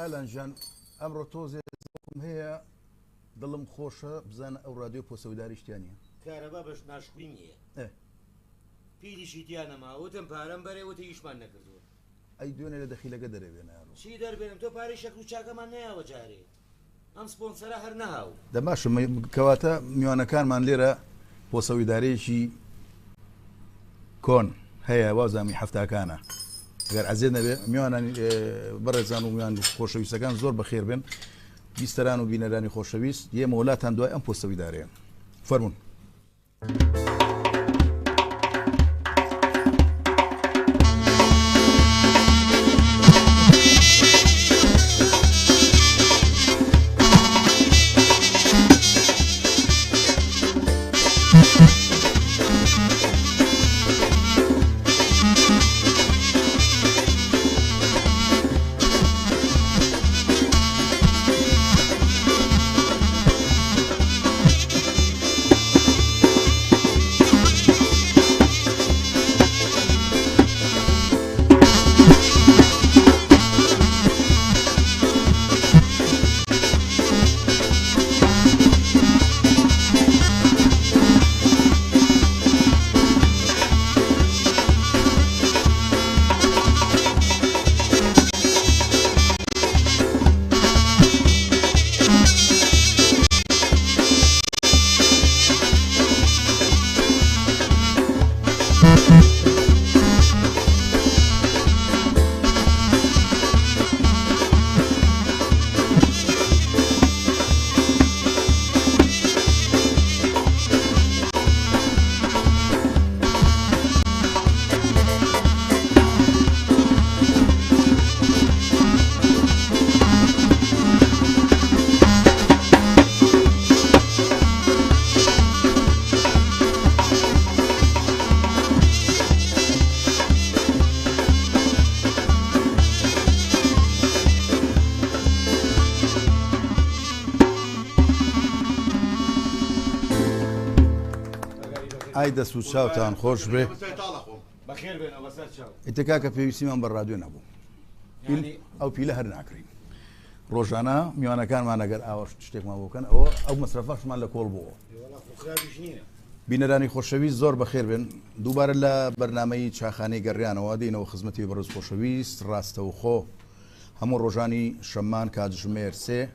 ئالان ژان ئەمڕۆ تۆزێکم هەیە دڵم خۆشە بزانە ئەو رادیۆ پۆسەوداری شتیانە کارەبا بەش ناشخوی نییە پیریشی دیانەما وتم پارەم بەرێوەتە ئیشمان نەکردووە ئەی دوێنێ لە دەخیلەکە دەرەوێنە چی دەربێنم تۆ پارەی شەکر و چاکەمان نەیاوە جارێ ئەم سپۆنسەرە هەر نەهاو دەماشم کەواتە میوانەکانمان لێرە پۆسەویدارەیەکی کۆن هەیە وازامی هەفتاکانە ئەگەر عەزیز نەبێ میوانانی بەڕێزان و میوان خۆشەویستەکان زۆر بەخێر بن بیستەران و بینەرانی خۆشەویست ئێمە وڵاتان دوای ئەم پۆسەویدارەیە فەرموون. ئای دەست و چاوتان خۆش بێ بەخێر بێنەوە بەسەر چاو ئیتکا کە پێویستیمان بە ڕادیۆ نەبوو ئەو پیلە هەر ناکرین ڕۆژانە میوانەکانمان ئەگەر ئاوە شتێکمان بکەن ئەوە ئەو مەسرەفاشمان لە کۆڵ بووە بینەرانی خۆشەویست زۆر بەخێر بن دووبارە لە بەرنامەی چاخانەی گەڕیانەوە دێنەوە خزمەتی بەڕێز خۆشەویست ڕاستەوخۆ هەموو ڕۆژانی شەممان کاتژمێر 3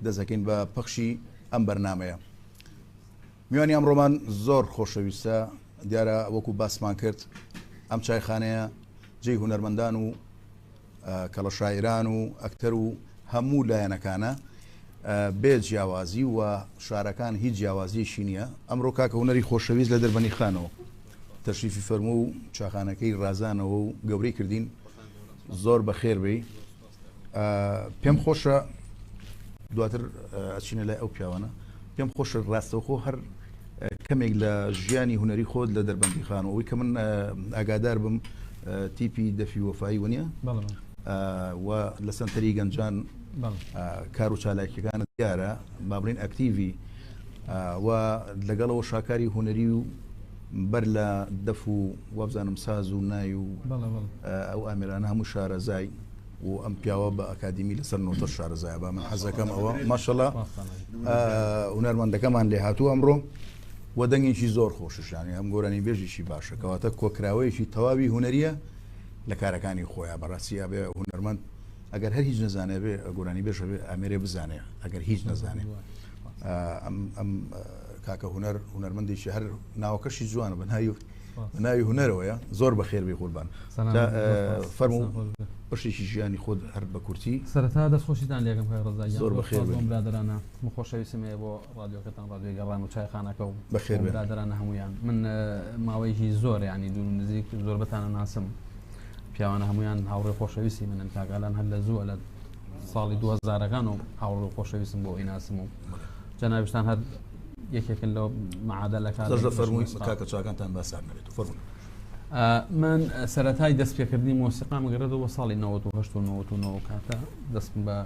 دەزەکەین بە پەخشی ئەم بەرنامەیە میوانی ئەمڕۆمان زۆر خۆشەویستە دیارە وەکو باسمان کرد ئەم چایخانەیە جێی هونەرمەندان و کەڵە شاعران و ئەکتەر و هەموو لایەنەکانە بێ جیاوازی و شارەکان هیچ جیاوازیشی نییە ئەمڕۆ کاکە هونەری خۆشەویست لە دەربەنی خانەوە تەشریفی فەرموو و چاخانەکەی ڕازانەوە و گەورەی کردین زۆر بەخێر بێ پێم خۆشە دواتر ئەچینە لای ئەو پیاوانە پێم خۆشە ڕاستەوخۆ هەر کەمێک لە ژیانی هونەری خۆت لە دەربەندی خانەوە ئەوەی کە من ئاگادار بم تیپی دەفی وەفایی وە و لە سنتەری گەنجان کار و چالاکیەکانت دیارە بابرین ئەکتیڤی و لەگەڵەوە شاکاری هونەری و بەر لە دەف و وابزانم ساز و نای و ئەو ئامێرانە هەموو شارەزای و ئەم پیاوە بە ئەکادیمی لەسەر نۆتە شارەزای با من حەزەکەم ئەوە ماشەڵڵا هونەرمەندەکەمان لێ هاتوو ئەمڕۆ و دەنگێکی زۆر خۆششانی هەم گۆرانی بێژێکی باشە کەواتە کۆکراوەیەکی تەواوی هونەریە لە کارەکانی خۆیان بەڕاستی بێ هونەرمەند ئەگەر هەر هیچ نەزانێ بێ گۆرانی بێژە بێ ئامێرێ بزانێ ئەگەر هیچ نەزانێ ئەم کاکە هونەرمەندێکی هەر ناوەکەشی جوانە بەناوی هونەرەوەیە زۆر بەخێر بێ قوربان فەرموو بەشێکی ژیانی خۆت هەر بە کورتی سەرەتا دەستخۆشیتان لێگەم ڕزای زۆر بەخێر برادرانە خۆشەویستمەیە بۆ ڕادیۆکەتان ڕادیۆی گەڕان و چایخانەکە و بەخێر برادرانە هەمویان من ماوەیەکی زۆر ینی دوو نزیک زۆر بەتانە ناسم پیاوانە هەمویان هاوڕێ خۆشەویستی منن کاگالان هەر لە زووە لە ساڵی 2000ەکان و هاوڕێ خۆشەویستم بۆ ئیناسم و جەنابشتان هەر یەکێکن لەو معادلەکان فەرمووی کاکە چاکانتان باسار نەبێت فەرموون من سەرەتای دەست پێکردنی مۆسیقام گەڕێتەوە ساڵی 1990 کاتە دەست بە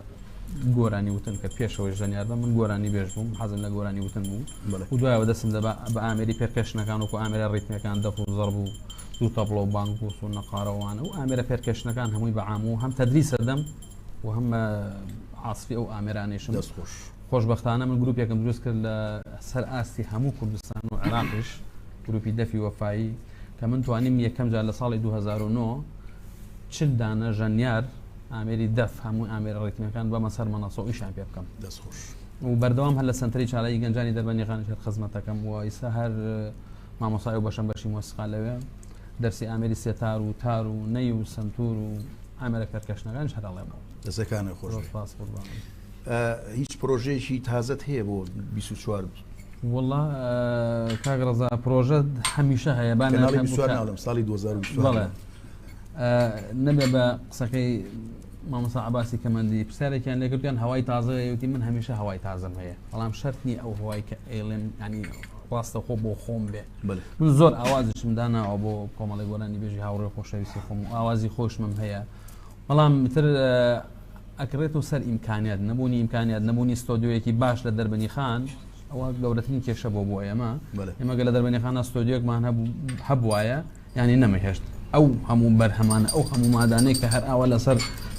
گۆرانی وتن کە پێشەوەی ژەنیار بە من گۆرانی بێژ بووم حەزم لە گۆرانی وتن بوو و دوایەوە دەستم بە ئامێری پێرکەشنەکان وکو ئامێرە ڕیتمەکان دەف و زەرب و دوو تەبڵە و بانگ و سو نەقارەوانە و ئامێرە پێرکەشنەکان هەمووی بە عام و هەم تەدریسە دەم و هەم عاسفی ئەو ئامێرانێشم خۆشبەختانە من گروپێکم دروست کرد لە سەر ئاستی هەموو کوردستان و عێراقیش گروپی دەفی وەفایی کە من توانیم یەکەم جار لە ساڵی 2009 چل دانە ژەنیار ئامێری دەف هەموو ئامێرە ڕێتمەکان بە مەسەر مەناسە و ئیشان پێ بکەم دەستخۆش و بەردەوام هەر لە سنتەری چالایی گەنجانی دەربەنیەکان خزمەتەکەم و ئیسا هەر مامۆسای و بەشەم بەشی مۆسیقا لەوێ دەرسی ئامێری سێتار و تار و نەی و سنتور و ئامێرە پێرکەشنەکانش هەراڵێمەوە دەستەکانە خۆش هیچ پرۆژەیەکی تازت هەیە بۆ 24 والله کاغڕزا پرۆژە هەمیشە هەیە بانم ساڵی 2020 نەبێ بە قسەکەی مامۆسا عەباسی کەمەندی پرسیارێکیان لێکردیان هەوای تازەیەوتی من هەمیشە هەوای تازم هەیە بەڵام شەرتنی ئەو هەوای کە ئێڵێن ینی ڕاستە خۆ بۆ خۆم بێ من زۆر ئاوازشم داناوە بۆ کۆمەڵی گۆرانی بێژی هاوڕێ خۆشەویستی خۆم و ئاوازی خۆشمم هەیە بەڵام تر ئەکرێت و سەر ئیمکانیات نەبوونی ئیمکانیات نەبوونی ستۆدیۆیەکی باش لە دەربەنی خان ئەوە گەورەترین کێشە بۆ ئێمە گە لە دەربەنی خانە ستۆدیۆکمان هەبوایە ینی نەمەهێشت ئەو هەموو بەرهەمانە ئەو هەموو مادانەی کە هەر ئاوە لەسەر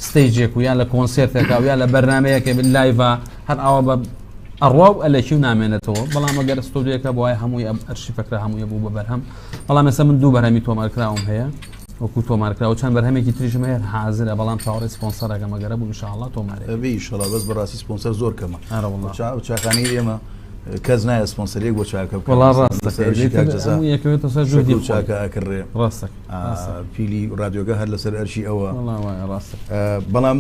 ستەیجێک و یان لە کۆنسێرتێکا و یا لە بەرنمەیەکە لایڤە هەر ئاوە بە ئەڕوا و ئەلەکی و نامێنێتەوە بەڵام ئەگەر ستۆدیۆکە بۆایە هەمووی ئەرشیفەکرا هەموویە بوو بە بەرهەم بەڵام ئێستا من دوو بەرهەمی تۆمارکراوم هەیە وەکو تۆمارکرا و چەند بەرهەمێکی تریشم هەیە حازرە بەڵام چاوەڕێی سپۆنسەرەکەم ئەگەرە بوو ئینشاءالله تۆمارێ ئینشاءالله بەس بەڕاستی سپۆنسەر زۆر کەمە چاخانەی ئێمە کەس نایە سپۆنسەرێک بۆ چاکە ڕاستەکەوێتە سەر جوودی چاکە ئەکڕێ ڕاستە پیلی ڕادیۆگە هەر لەسەر ئەرشی ئەوە بەڵام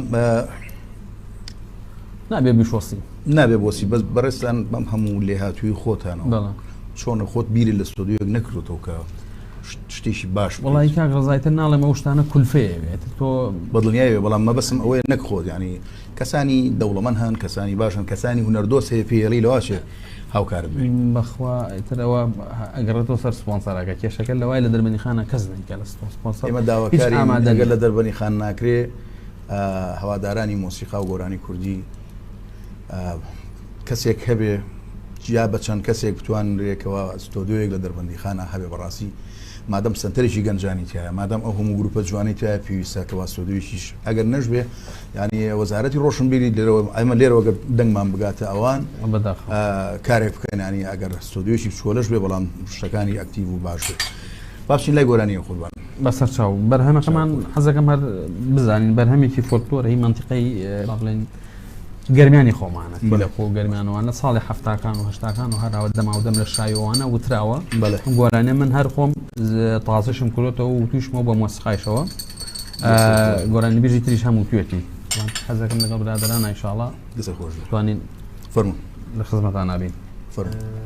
نابێ بیشۆسی نابێ بۆسی بەس بەڕێستان بەم هەموو لێهاتووی خۆتانەوە چۆنە خۆت بیری لە ستۆدیۆک نەکردەوە کە شتێکی باش وڵی کاک ڕزایتر ناڵێم ئەو شتانە کولفەیەوێت تۆ بەدڵنیاوێ بەڵام مەبەسم ئەوەیە نەک خۆت ینی کەسانی دەوڵەمەند هەن کەسانی باشن کەسانی هونەردۆس هەیە پێڵی لەواشێ هاوکارت بەخوا ئیترەوە ئەگەڕێتەوە سەر سپۆنسەرەکە کێشەکە لەوای لە دەربەنی خانە کەس نەیکە لە سپۆنسەر ئێمە داواکاری ئەگەر لە دەربەنی خان ناکرێ هەوادارانی مۆسیقا و گۆرانی کوردی کەسێک هەبێ جیا بە چەند کەسێک بتوانرێکەوە ستۆدیۆیەک لە دەربەندیخانە هەبێ بەڕاستی مادەم سنتەرێکی گەنجانی تایە مادەم ئەو هەموو گروپە جوانی تایە پێویستە کەوا ستۆدیۆیشیش ئەگەر نەژبێ ینی وەزارەتی ڕۆشنبیری لێرەوە ئەمە لێرەوە دەنگمان بگاتە ئەوان کارێک بکەنانی ئەگەر ستۆدیۆشی چۆلەش بێ بەڵام شتەکانی ئەکتیڤ و باش بێت باشین لای گۆرانیە خۆبان بەسەر چاو بەرهەمەکەمان حەزەکەم هەر بزانین بەرهەمێکی فۆلکلۆرە هی منتیقەی بڵێن گەرمیانی خۆمانە لە خۆ گەرمیانەوەوانە ساڵی هەفتاکان و هەشتاکان و هەراوە دەماودەم لە شایوانە وتراوە گۆرانێ من هەر خۆم تازەشم کولۆتەوە و توشمەوە بە مۆسیقایشەوە گۆرانی بێژی تریش هەموو توێتی حەزەکەم لەگەڵ برادرانە ئینشاڵڵا دەسەر خۆش توانین فەرموو لە خزمەتان نابین فەرموو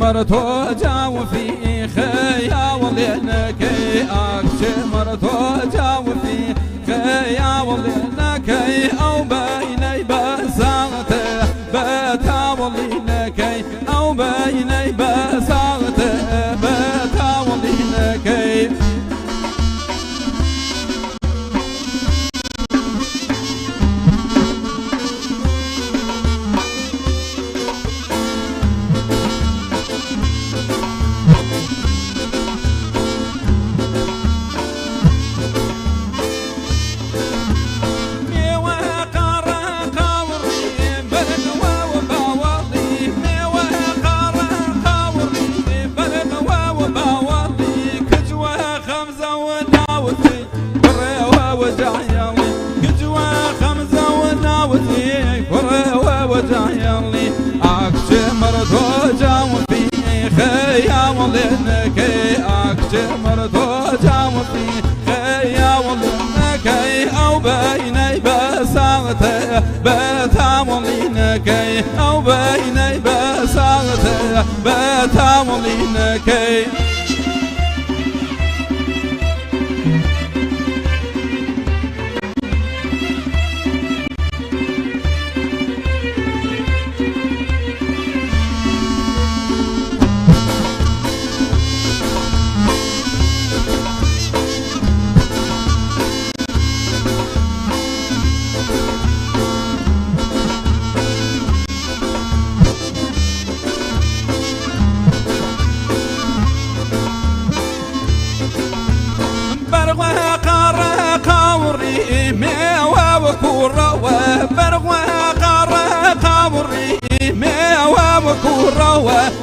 مرتو جاو في خيا ولينك مرتو جاو في خيا ولينك او بيني بساغت بتا ولينك او بيني بساغت بتا ولينك مرتو جاو في خيا ولينك او بيني بساغت بتا ولينك او بيني بساغت بتا ولينك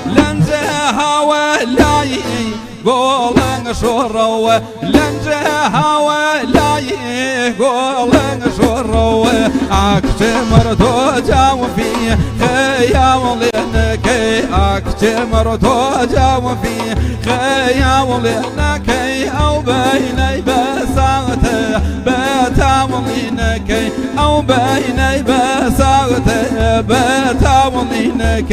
لنجها ولاي قولن شرو لنجها ولاي قولن شرو مرتو جاو في خيا ولينك مرتو جاو في خيا ولينك او بيني بساغت بتا ولينك او بيني بساغت بتا ولينك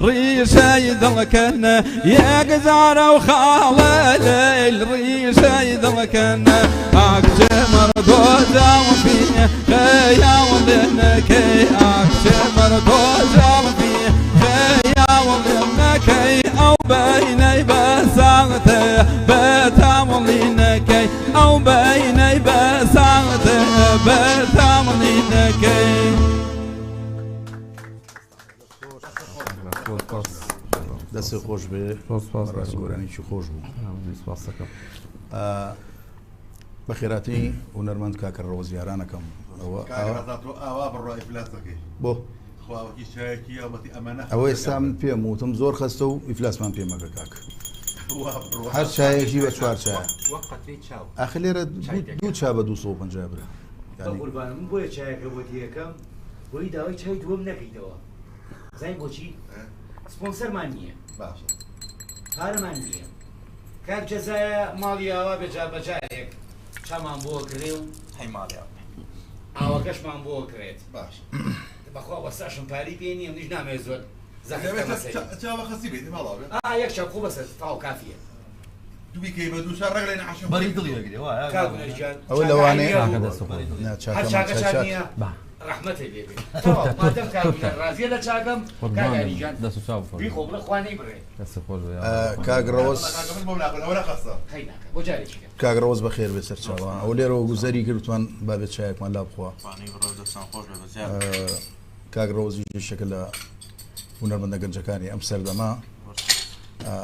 ريشة يدلكن يا جزارة وخالي ريشة يدلكن أكتمر دوزا وفيه خيا ولينك أكتمر دوزا وفيه خيا ولينك أو بيني بساغت بتا ولينك أو بيني بساغت دەستی خۆش بێ ڕاستگۆرانێکی خۆش بوو بە خێراتی هونەرمەند کاکە ڕۆزیارانەکەم ئاوا بڕای فلاسەکەی بۆ خواوەکی شایەکی یابەتی ئەمانە ئەوەی ئێستا من پێم وتم زۆر خەستە و ئیفلاسمان پێمەگە کاک هەر چایەکی بە چوار چایە ئاخر لێرە دوو چا بە 250 برا قوربانم من بۆیە چایەکە بۆ یەکەم بۆی داوای چای دووەم نەکەیتەوە زای بۆچی سپۆنسەرمان نییە باشە پارەمان نییە کاک جەزایە ماڵی ئاوا بێجا بەجارێک چامان بۆ کرێ و هەیماڵیا ئاوەکەشمان بۆ کرێت باش بەخوا وەساشم پاری پێ نییە منیش نامێ زۆر چاوە خەسی بێت ماڵاو یەک چاپ خوو بەسەر تاو کافیە دوی کەی بە دووشە ڕێک لێ نەحەشم بەری دڵی وەگرێ وایە کاگونەرجان ئەوە لەوانەیە هەر چاکەشان نییە ڕەحمەتێ لێ بێت مادەم کاگونەر ڕازیە لە چاکەم کاگاریجان بیخۆ بڵێ خوانەی بڕێ کاگڕۆز خەی ناکە بۆ جارێکی کە کاگڕۆز بەخێر بێ سەر چاوان ئەو لێرەوە گوزەری کردوتوان بابێت چایەکمان لا بخوا کاگڕۆزی شەکە لە هونەرمەندە گەنجەکانی ئەم سەردەما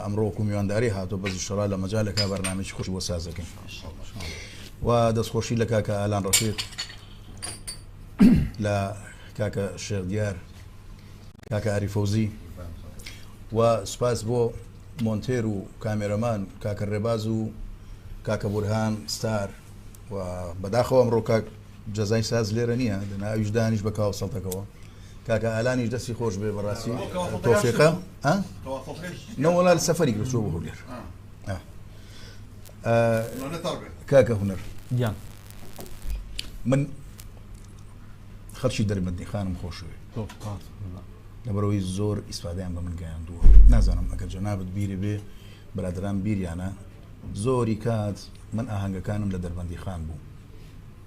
ئەمڕۆ میوانداری هاتۆ بەزی شڕا لە مەجالێکا بەرنامێکی خۆشی بۆ سازەکەین و دەستخۆشی لە کاکە ئالان ڕەفیق لە کاکە شێخ دیار کاکە عەری فەوزی و سوپاس بۆ مۆنتێر و کامێرەمان کاکە ڕێباز و کاکە بورهان ستار و بەداخەوە ئەمڕۆ کاک جەزای ساز لێرە نییە دەناویش دانیش بە کاو سەڵتەکەەوە کاکە ئالانیش دەستی خۆش بێ بەڕاستی تۆفیقە نەوەڵا لە سەفەری گرت چۆ بۆ هەولێر کاکە هونەر من خەڵکی دەربەندی خانم خۆشوێ لەبەرەوەی زۆر ئیسپادیان بە من گەیاندووە نازانم ئەگەر جەنابەت بیری بێ برادران بیریانە زۆری کات من ئاهەنگەکانم لە دەربەندی خان بوو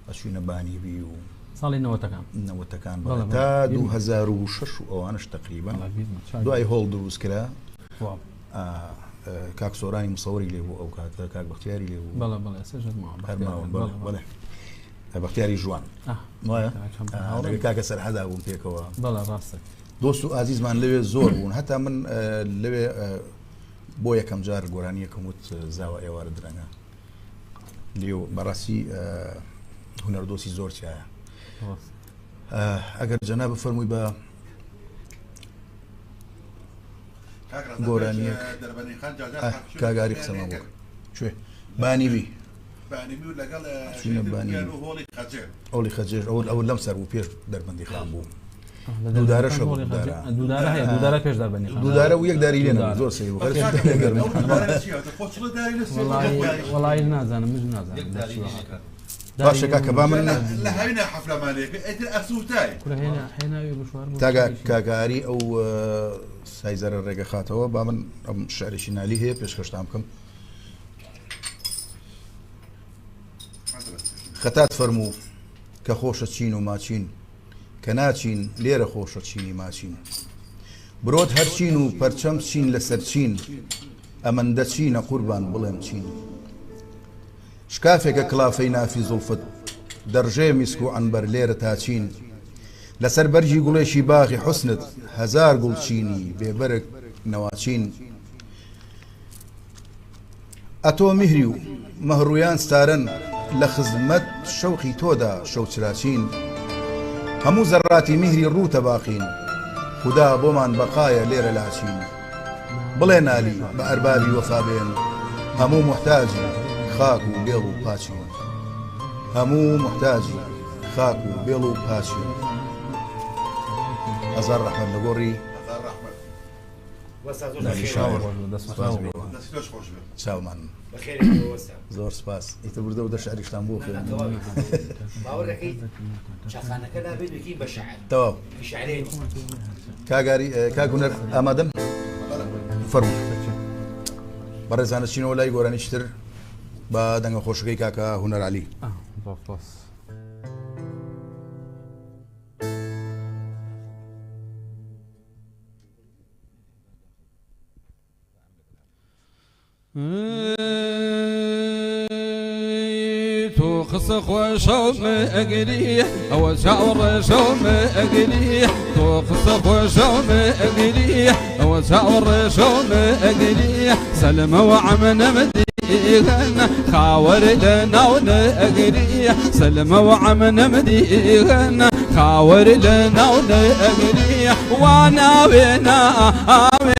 ئەچوینە بانیبی و ساڵی نەوەتەکان تا 2006 و ئەوانش تقریبا دوای هۆڵ دروست کرا کاک سۆرانی مسەوەری لێ بوو ئەو کاتە کاک بەختیاری لێ بوو بەختیاری ژوان وایە کاکە سەرحەدا بووم پێکەوە دۆست و ئازیزمان لەوێ زۆر بوون هەتا من لەوێ بۆ یەکەم جار گۆرانیەکەم وت زاوە ئێوارە درەنگە لێو بەڕاستی هونەردۆسی زۆر چایە ئەگەر جەناب بفەرمووی بە گۆرانیەک کاگاری قسەمان بوو کوێ بانیبی ئەوڵی خەجێر ئەو لەم سەر بوو پێش دەربەندی خان بوو دوودارەش دوودارە پێش دەربەندی دوودارە و یەک داری لێنە زۆر سەی بوو وەڵای نازانم مژ نازانم باشە کاکە با من لە هەوینە حەفلەمانێکە ئەتر ئەسووتای تاگا کاگاری ئەو سایزەرە ڕێگە خاتەوە با من ئەم شعرێکی نالی هەیە پێشکەشتان بکەم خەتات فەرموو کە خۆشە چین و ماچین کە ناچین لێرە خۆشە چینی ماچین برۆت هەرچین و پەرچەم چین لەسەر چین ئەمەندە چینە قوربان بڵێم چین شکافێکە کلافەی نافی زوڵفت دەڕژێ میسک و عنبەر لێرە تاچین لەسەر بەرجی گوڵێشی باغی حوسنت هەزار گوڵ چینی بێبەرێک نەواچین ئەتۆ میهری و مەهڕویان ستارن لە خزمەت شەوقی تۆدا شەوچراچین هەموو زەڕاتی میهری ڕووتە باقین خدا بۆمان بەقایە لێرە لاچین بڵێ نالی بە ئەربابی وەفابێن هەموو محتاجی خاک و بێڵ و پاچین هەموو محتاجی خاک و بێڵ و پاچین هەزار ڕەحمەت لە گۆڕی چاومان زۆر سپاس ئیتر بردە و دە شعریشتان بۆ تەواو کاگاری کاگونەر ئامادەن فەرموو بەڕێزانە چینەوە لای گۆرانیشتر بە دەنگە خۆشەکەی کاکە هونەر عەلی تو خص خوشوم اگری او شاور شوم اگری تو خص خوشوم اگری او وساور شوم أقري سلم وعمن مديغن خاور لنا ونأقري سلم وعمن مديغن خاور لنا ونأقري وانا بنا آمي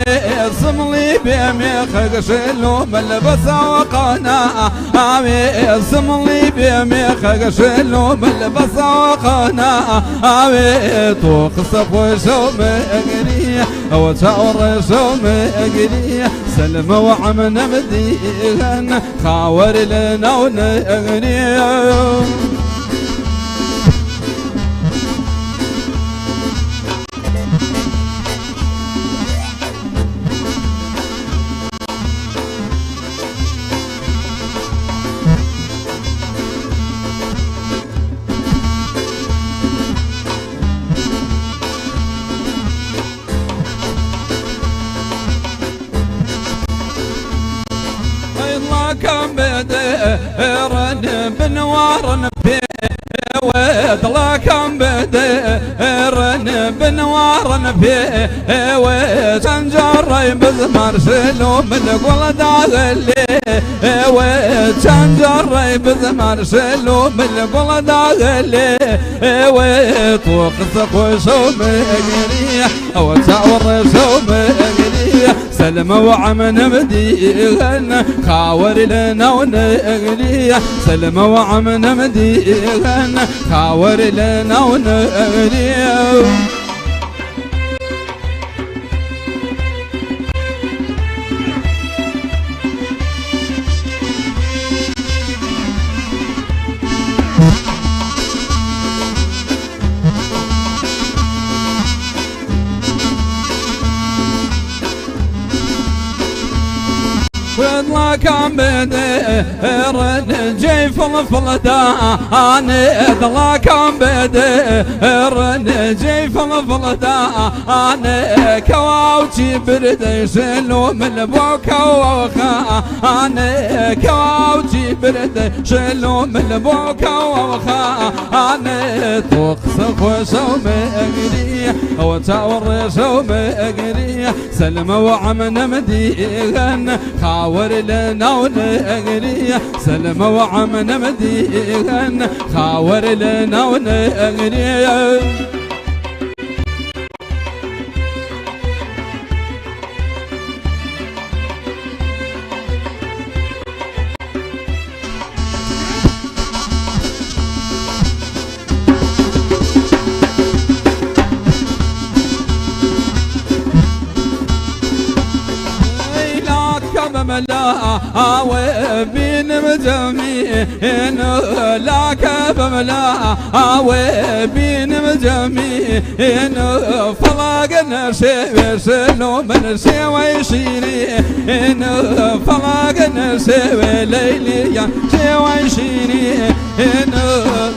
صملي بميخ شلو ملبس وقنا آمي صملي بميخ شلو ملبس وقنا آمي طوق صفو شوم أقري وتعور شوم أقري سلم وعمن مديغن خاور لنا ونأقري كم بديرن بنوارن في ويطلع كم بديرن بنوارن في وتنجر بزمر شلو من قول داغلي وتنجر بزمر شلو من قول داغلي وطوق سقو شوم أقري وتعور شوم أقري سلم وعمن مديغن خاور لنا ونأقري سلم وعمن مديغن خاور لنا ونأقري والله كان بديرن جاي فلفل داني الله كان بديرن جاي فلفل داني كواوتي برد شلو من بوكا وخاني كواوتي برد شلو من بوكا وخاني طوق سخو شوم أقري وتعور شوم أقري سلم وعمن مديغن خاور لنا ونأقري سلم وعمن مديغن خاور لنا ونأقري ملا وبين مجمعين لك بملا وبين مجمعين فلاقنا شيء شلو من شيء شيرين فلاقنا شيء ليلي شيء شيرين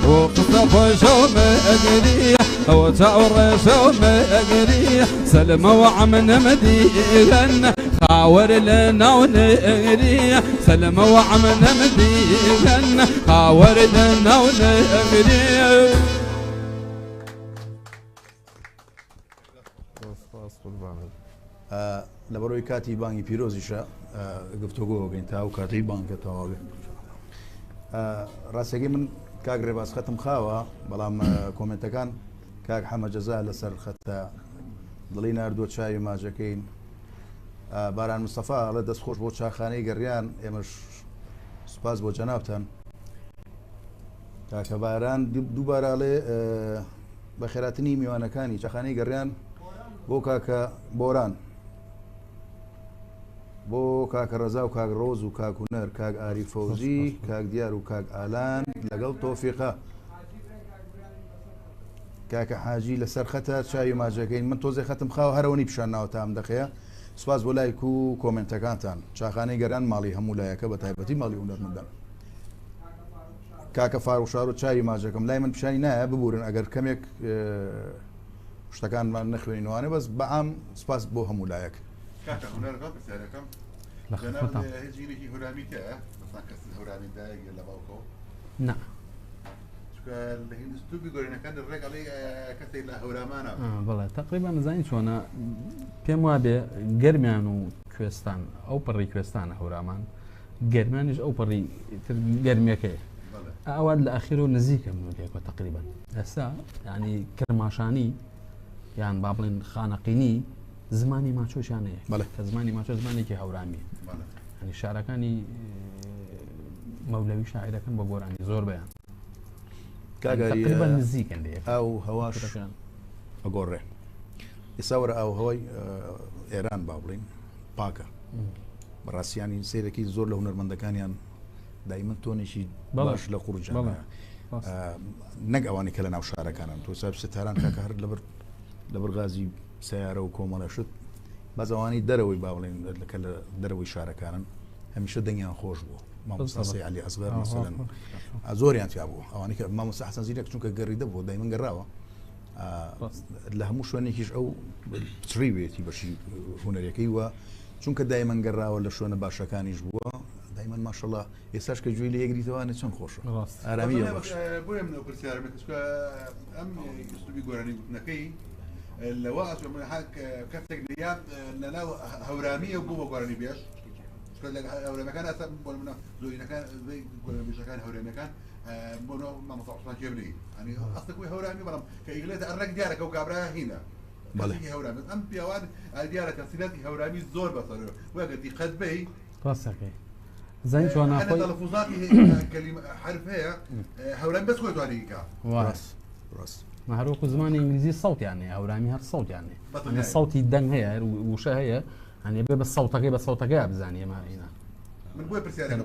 وقصف شوم أقري وتعور شوم أقري سلم وعمن مديغن خاور لنا ونأقري سلم وعمن مديغن خاور لنا ونأقري لبروي كاتي باني بيروزيشا گفتگو بين تاو كاتي بانك تاو راسيجي من كاغ ريباس ختم خاوه بلام كومنتكان كاغ حما جزاء لسر ختا ضلينا اردو تشاي ما جاكين باران مصطفى على دست خوش بو چاخانەی گەڕیان ئێمەش سوپاس بۆ جەنابتان کاکە باران دووبارەڵێ بە خێراتنی میوانەکانی چاخانەی گەڕیان بۆ کاکە بۆران بۆ کاکە ڕەزا و کاک ڕۆز و کاک هونەر کاک ئاری فەوزی کاک دیار و کاک ئالان لەگەڵ تۆفیقە کاکە حاجی لەسەر خەتە چاوی ماجەکەین من تۆزێ خەتم خاو هەرەوەنی پیشانناوە تام دەخەیە سپاس بۆ لایک و کۆمنتەکانتان چاخانەی گەران ماڵی هەموو لایەکە بە تایبەتی ماڵی هونەرمەندان کاکە فاروشار و چاوی ماجەکەم لای من پیشانی نایە ببورن ئەگەر کەمێک شتەکانمان نەخوێنینوانێ بەس بەعام سپاس بۆ هەموو لایەک کاکە هونەرەکە پرسیارەکەم جەناب هێزیێکی هەورامی تەیە بەسان کەسی هەورامی دایە لە باوکەوە نا لە هیندستو بگۆرینەکان ڕێک ئەڵێ کەسێک لە هەورامانە بەڵێ تقریبا نزانین چۆنە پێم وابێ گەرمیان و کوێستان ئەو پەڕی کوێستانە هەورامان گەرمانیش ئەو پەڕی گەرمیەکەی ئەوان لە ئەخیر و نزیکە منێکەوە تقریبا ئێستا ینی کرماشانی یان با بڵێن خانەقینی زمانی ماچۆشیانەیە کە زمانی ماچۆ زمانێکی هەورامی ینی شارەکانی مەولەوی شاعیرەکەن بە گۆرانی زۆر بەیان تقریبا نزیکن ئەو هەواش ئەگۆڕێ ئێستا وەرە ئەو هەوای ئێران با بڵین پاکە بەڕاستیانی سیرەکی زۆر لە هونەرمەندەکانیان دایمەن تۆنێکی باش لە قوڕجان نەک ئەوانی کە لە ناو شارەکانن تۆ ساب ستاران کاکە هەر لەبەر غازی سیارە و کۆمەڵەشت بەزەوانی دەرەوەی با بڵێن کە لە دەرەوەی شارەکانن هەمیشە دەنگیان خۆش بوو مامۆستا علی ئەسغەر مەسەلەن زۆریان تیا بوو ئەوانی کە مامۆستا حەسەن زیرەک چونکە گەڕیدە بوو دایمەن گەڕاوە لە هەموو شوێنێکیش ئەو چڕی بێتی بەشی هونەرەکەی وە چونکە دایمەن گەڕاوە لە شوێنە باشەکانیش بووە دایمەن ماشەڵڵا ئێستاش کە گوێی لە یەکگریتەوانە چەند خۆشە ئارامیە بۆیە منەوە پرسیارمە ئەم ئوستوبی گۆرانی گوتنەکەی لەوە کەسێک دیات لەناو هەورامیە بوو بە گۆرانی بێش هەورەمەکان ئەستا بۆ منە زۆرینەکان گۆرانبێژەکان هەورێمەکان بۆ مامۆستا عوسمان جێبنی ئەنی ئەستەکوی هەورامی بەڵام کە ئیگلێتە ئەڕێک دیارەکە و کابرا هینە هەورامێت ئەم پیاوان دیارە تەفسیلاتی هەورامی زۆر بەسەر وەگەتی قەت بەی ڕاستەکەی زەنگ جوان ناخۆی تەلەفوزاتی کەلیمە حرف هەیە هەورام بەس خۆی توانیکە ڕاست هەروەکو زمانی ئینگلیزی سەوتیانێ هەورامی هەر سەوتیانێ سەوتی دەنگ هەیە وشە هەیە هەنێ بێ بە سەوتەکەی بە سەوتەکەی بزانانی ئێمە من بۆی پرسیارەکە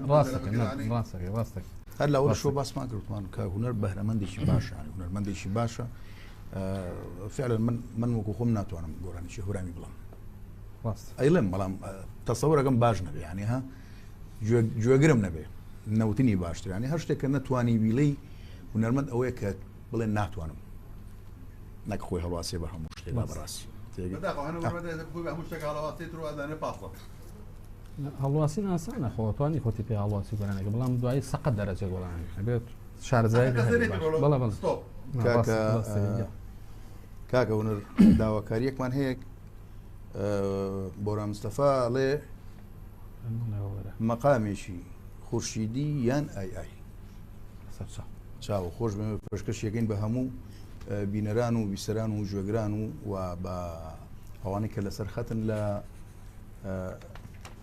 ڕاستەکەی هەر لەوە شۆ باسمان کردوان کە هونەر بەهرەمەندێکی باشە هونەرمەندێکی باشە فعلا من وەکو خۆم ناتوانم گۆرانیشی هەورامی بڵام ئەیڵێم بەڵام تەسەوەرەکەم باش نەبێ ینی ها گوێگرم نەبێ نەوتنی باشتر ینی هەر شتێک کە نەتوانی بیڵەی هونەرمەند ئەوەیە کە بڵێن ناتوانم نەک خۆی هەڵواسێ بە هەموو شتێک بەڕاستی هەڵواسی ناسانە خۆتوانی خۆتی پێ هەڵواسی گۆرانەکە بەڵام دوایی سەقەت دەرەجە گۆرانی هەبێت شارزای کاکە هونەر داواکاریەکمان هەیە بۆرا مستەفا ئەڵێ مەقامێکی خورشیدی یان ئای چاوە خۆش بێمە پێشکەشیەکەین بە هەموو بینەران و بیسەران و ژێگران و بە ئەوانەی کە لەسەر خەتن لە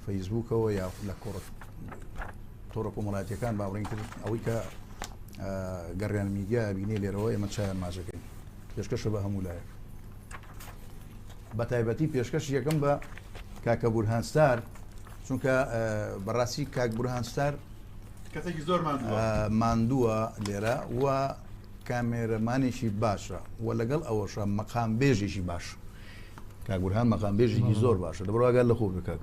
فەیسبووکەوە یا لە تۆڕە کۆمەڵایەتیەکان باوەڕین کرد ئەوەی کە گەڕیان میدیا بینێ لێرەوە ئێمە چایان ماژەکەین پێشکەشە بە هەموو لایەک بە تایبەتی پێشکەش یەکەم بە کاکە بورهانستار چونکە بەڕاستی کاک بورهانستار کەسێکی زۆر ماندووە لێرە و کامێرەمانێکی باشە و لەگەڵ ئەوەشە مەقام بێژێکی باش کاک بورهان مەقام بێژێکی زۆر باشە دەبڕواگەر لە خۆ بکاک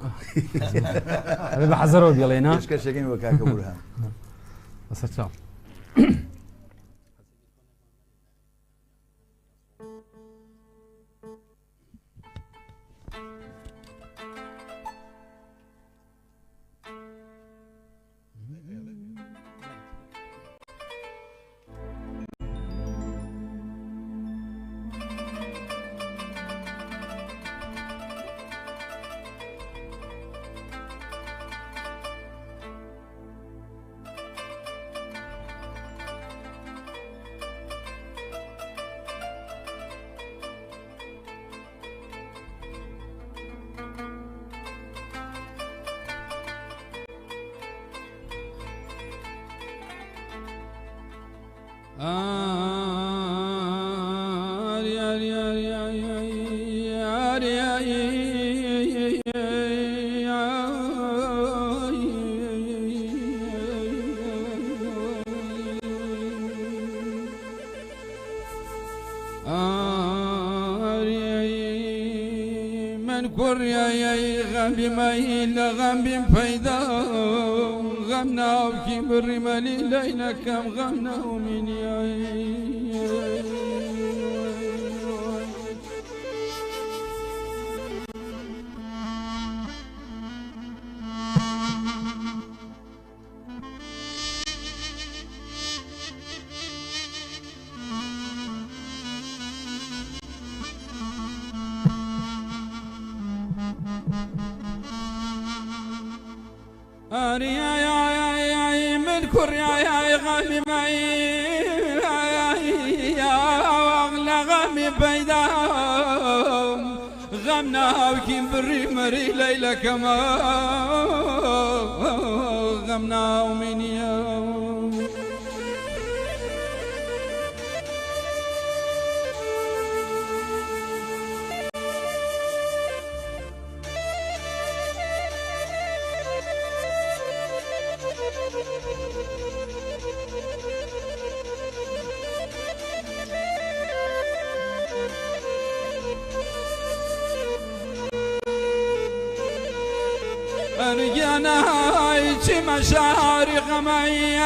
بە حەزەرەوە بێڵێنا پێشکەشەکەین بە کاکە بورهان بەسەر چاو من كريا غم مايل غم فايدا غمنا وكبر مالي لينا كم غمنا ومن يا من كريا يا غامي معي يا أغلى غامي بيدا غمنا وكين بري مري ليلة كما غمنا ومن يوم أرجعنا هاي مشاعر غمي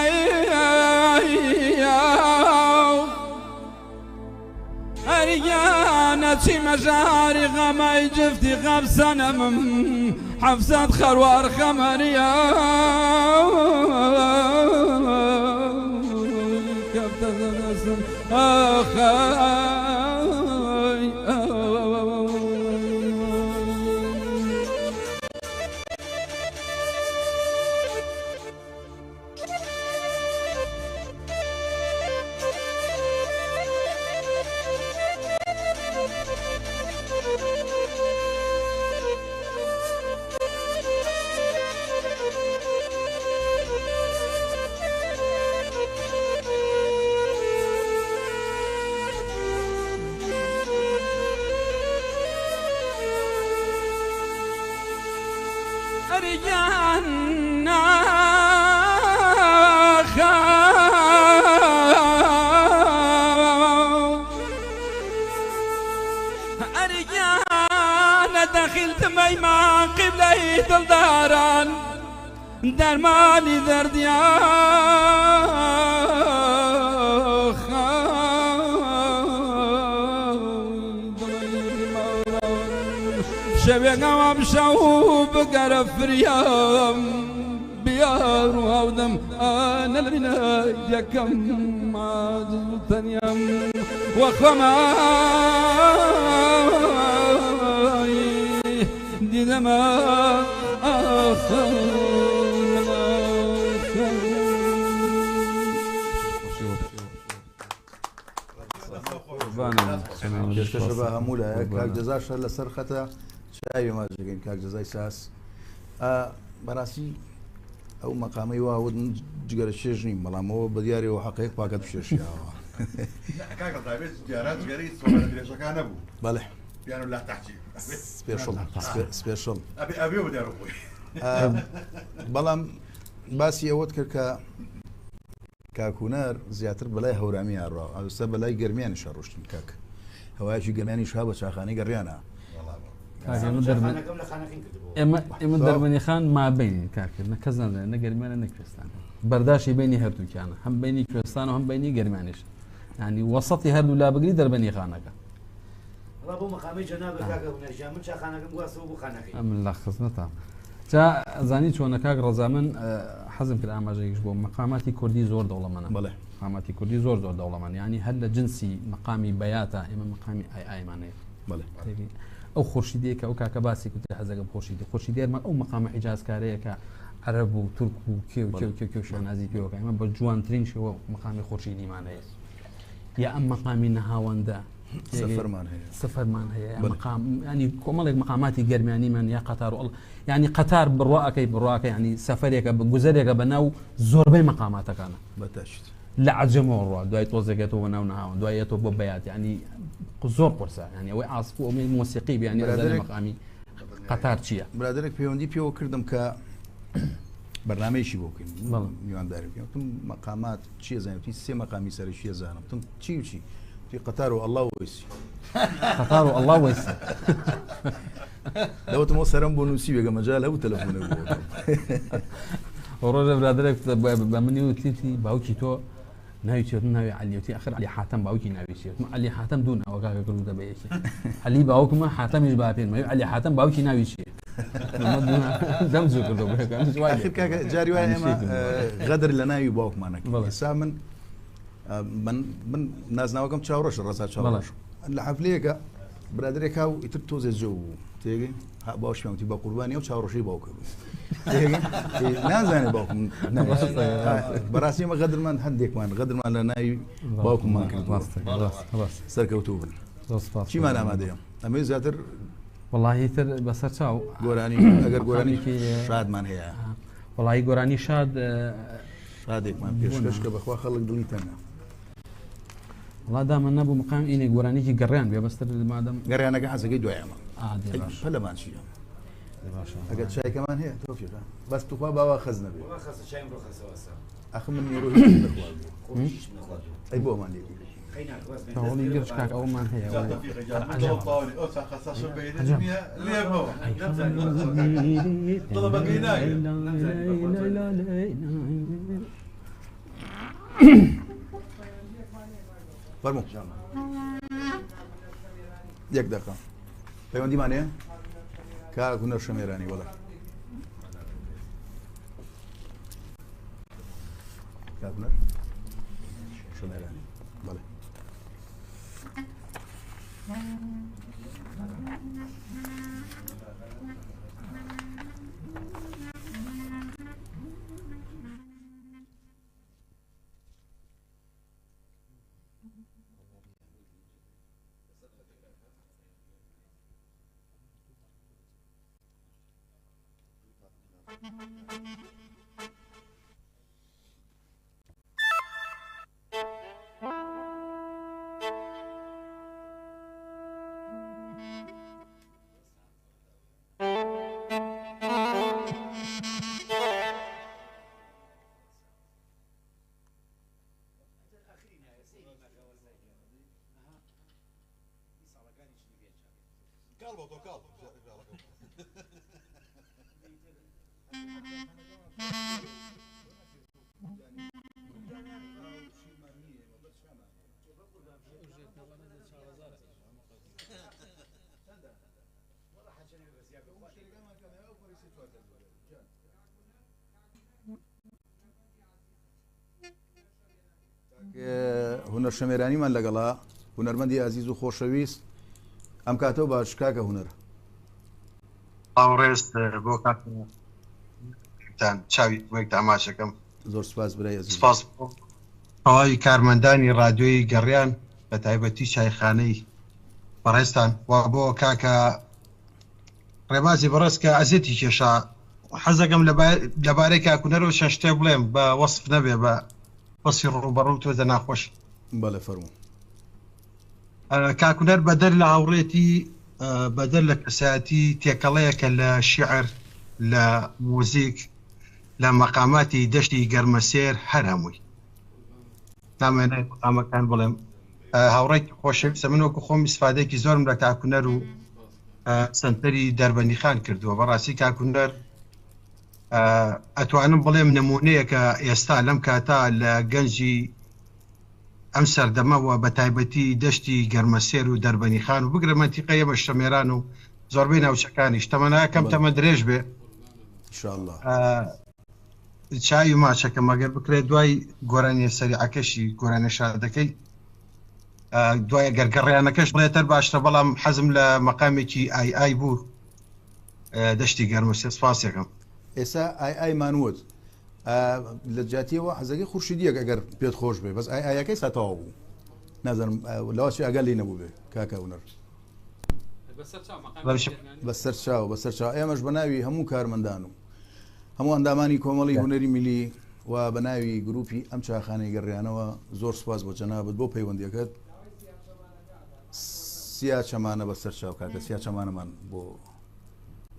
أرجعنا مشاعر غمي جفتي غاب سنة حفصة خروار خمريا أرجعنا دخلت ميما قبلي دلداران درماني درديا شبيقا ومشاو بقرب فريام بيار وهودم انا لبنا يكم ما تنيم وخماي دي زما شبه همولا كاك جزا شر لسرخته شاي ما جاكين كاك جزاي ساس براسي او مقامي واود جگر الشجني ملامو بدياري وحقيق باقت بشيش كاك طيب جارات جري صوره دريشه كان ابو بلح بيانو لا تحكي سبيشل ابي ودي اروح بلام باسي اود كركا كاكونار زياتر بلاي هورامي الرا او سبب بلاي جرميان شروشتن كاك هواجي جرمياني شهابه شاخاني قريانا اما دربني خان ما بين كاكر نكزنا نقرمانا نكرستان برداشي بيني هردو كان هم بيني كرستان وهم بيني قرمانيش يعني وسطي هردو لا بقري دربني خانك رابو مقامي جناب كاكا ونجا من شاخانك مقاسو بو خانقي ام لخصنتا جا زاني شلون كاك رزامن حزم في الاماجيش بو مقاماتي كردي زور دولمانا بله مقاماتي كردي زور دولمان يعني هل جنسي مقامي بياتا اما مقامي اي معنى بله او خورشيديك او كاكباسي كنت حزق خورشيدي ما او مقام حجاز كاريكا عرب وترك وكيو شانازي كيو كايما بجوان ترين شو مقام خورشيدي معنى يا ام مقامي نهاوندا سفر مان هي مقام يعني كمالك مقاماتي قرماني من يا قطار والله يعني قطار برواك يعني سفريك بجزريك بناو زوربي مقاماتك انا بتشت لا عجمه الروا دواي توزقته وناو دواي تو بوبيات يعني زور قرصه يعني او عاصف او موسيقي يعني هذا مقامي قطار تشيا برادرك بيوندي بيو كردم ك برنامجي بوكين يوان داري تم مقامات شيء زين في سي مقامي سر شيء زين تم شيء في قطار الله ويسي قطار الله ويسي لو تمو سرم بونسي بيجا مجال او تلفون ورجع برادرك بمنيو تيتي باوكي تو ناوي تشوت ناوي علي وتي اخر علي حاتم باوكي ناوي تشوت علي حاتم دون او كاكا كلو دبيك علي باوك ما حاتم يجبابين ما علي حاتم باوكي ناوي شي دم زوكر دو بك اخر كاكا جاري واي ما غدر لنا يباوك مانك سامن من ناس ناوكم تشاورش الرصاد تشاورش الحفليه برادرك هاو يترتو زي جو تيجي باوش فهمتي با قرباني او تشاورشي باوك نازانێ باوکم بەڕاستیمە غەدرمان هەندێکمان غەدرمان لە ناوی باوکممان کرد سەرکەوتوو بن چیمان ئامادەیە ئەمە زیاتر وڵی تر بەسەر چاو گۆرانی ئەگەر گۆرانێکی شادمان هەیە وڵی گۆرانی شاد شادێکمان پێشکەش کە بەخوا خەڵک دڵی تەنە وڵا دامە نەبوو مقام ئینێ گۆرانێکی گەڕیان بێ بەستر مادەم گەڕیانەکە حەزەکەی دوایەمە پەلەمان چیە ئەگەر چایکەمان هەیە تۆفیەکە بەس توخوا باوا خەز نەبێ ئەخ من نیرۆهی ئەی بۆمان لێ هەوڵی گرش کاک ئەومان هەیە فەرموو یەک دەقە پەیوەندیمان هەیە کاک هونەر شەمێرانی وەڵا کاک هونەر شەمێرانی بەڵێ هونەر شەمێرانیمان لەگەڵا هونەرمەندی ئازیز و خۆشەویست ئەم کاتەوە باش کاکە هونەر ئاوڕێست بۆ کاتتان چاوی وەک ئاماچەکەم زۆر سپاس برای سپاس ئەوای کارمەندانی ڕادیۆی گەڕیان بە تایبەتی چایخانەی بەڕێستان وا بۆ کاکە ڕێبازی بەڕێست کە ئەزێتی کێشا حەزەکەم لەبارەی کاکوونەرەوە چەند شتێ بڵێم بە وەسف نەبێ بە وەسی ڕوبەڕوو تۆزە ناخۆش بەڵێ فەرموو کاکوونەر بەدەر لە هاوڕێتی بەدەر لە کەسایەتی تێکەڵەیەکە لە شیعر لە موزیک لە مەقاماتی دەشتی گەرمەسێر هەر هەمووی نامێنای مەقامەکان بڵێم هاوڕێکی خۆشەویستە من وەکو خۆم ئیسفادەیەکی زۆرم لە کاکوونەر و سنتەری دەربەندیخان کردووە بەڕاستی کاکوونەر ئەتوانم بڵێم نمونەیە کە ئێستا لەم کاتا لە گەنجی ئەم سەردەمەوە بە تایبەتی دەشتی گەرمەسێر و دەربەنیخان و بگرە مەنتیقە ئێمە شەمێران و زۆربەی ناوچەکانی شتەمەنایەکەم تەمە درێژ بێ چاوی ماچەکەم ئەگەر بکرێت دوای گۆرانی سەریعەکەشی گۆرانە شادەکەی دوای گەرگەڕیانەکەش بڵێتەر باشترە بەڵام حەزم لە مەقامێکی ئای بوو دەشتی گەرمەسێر سپاسێکم ئێستا ئای مانوت لە جاتیەوە حەزەکەی خورشیدیەک ئەگەر پێت خۆش بێ بەس ئایەکەی ساتەوا بوو نازانم لەواشی ئەگەر لی نەبوو بێ کاکە هونەر بەسەر چاو بەسەر چاو ئێمەش بە ناوی هەموو کارمەندان و هەموو ئەندامانی کۆمەڵی هونەری میلی و بە ناوی گروپی ئەم چاخانەی گەڕیانەوە زۆر سپاس بۆ جەنابەت بۆ پەیوەندیەکەت سیا چەمانە بەسەر چاو کاکە سیا چەمانەمان بۆ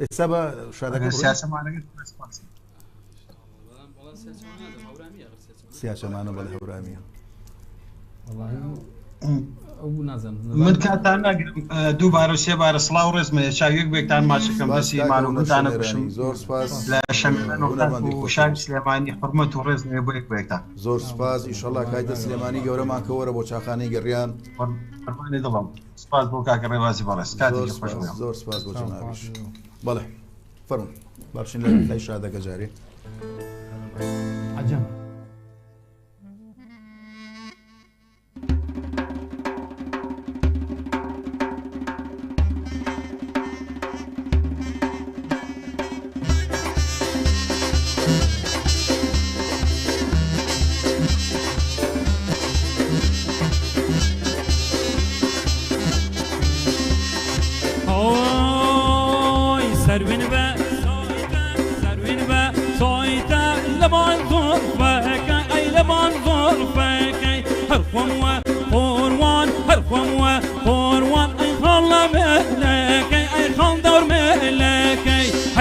ئێستا بە شادەکە سیا چەمانە بەڵێ هەورامیە من کاتان ناگرم دووبارە و سێبارە سڵاو ڕێزمە چاویەک بێکتان ماچەکەم بەسیمانتانە بشم زۆر سپاس لە شەمێنشان سلێمانی حرمەت و ڕێزمێ بۆ یەک بێکتان زۆر سپاس ئیشەڵا کایتە سلێمانی گەورەمان کەوەرە بۆ چاخانەی گەڕیان فەرمانی دڵم سپاس بۆ کاکە ڕێبازی بەڕێز کاتێکی خۆش بێ زۆر سپاس بۆ جەنابیش بەڵێ فەرموو باشین لای شادەکە جارێ عەجەم سروين با سروين با صويتا لبان ظرفك أي لبان ظرفك هرقم وقروان هرقم وقروان أي خلا ملك أي خال دور ملك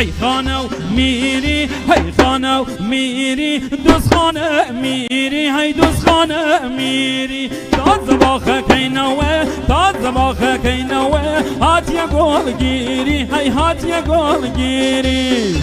هي خانة وميري هي خانة وميري دوس خانة ميري هي دوس خانة ميري تاد زباخة كينوه تاد زباخة كينوه هات يا قول جيري هي هات يا قول جيري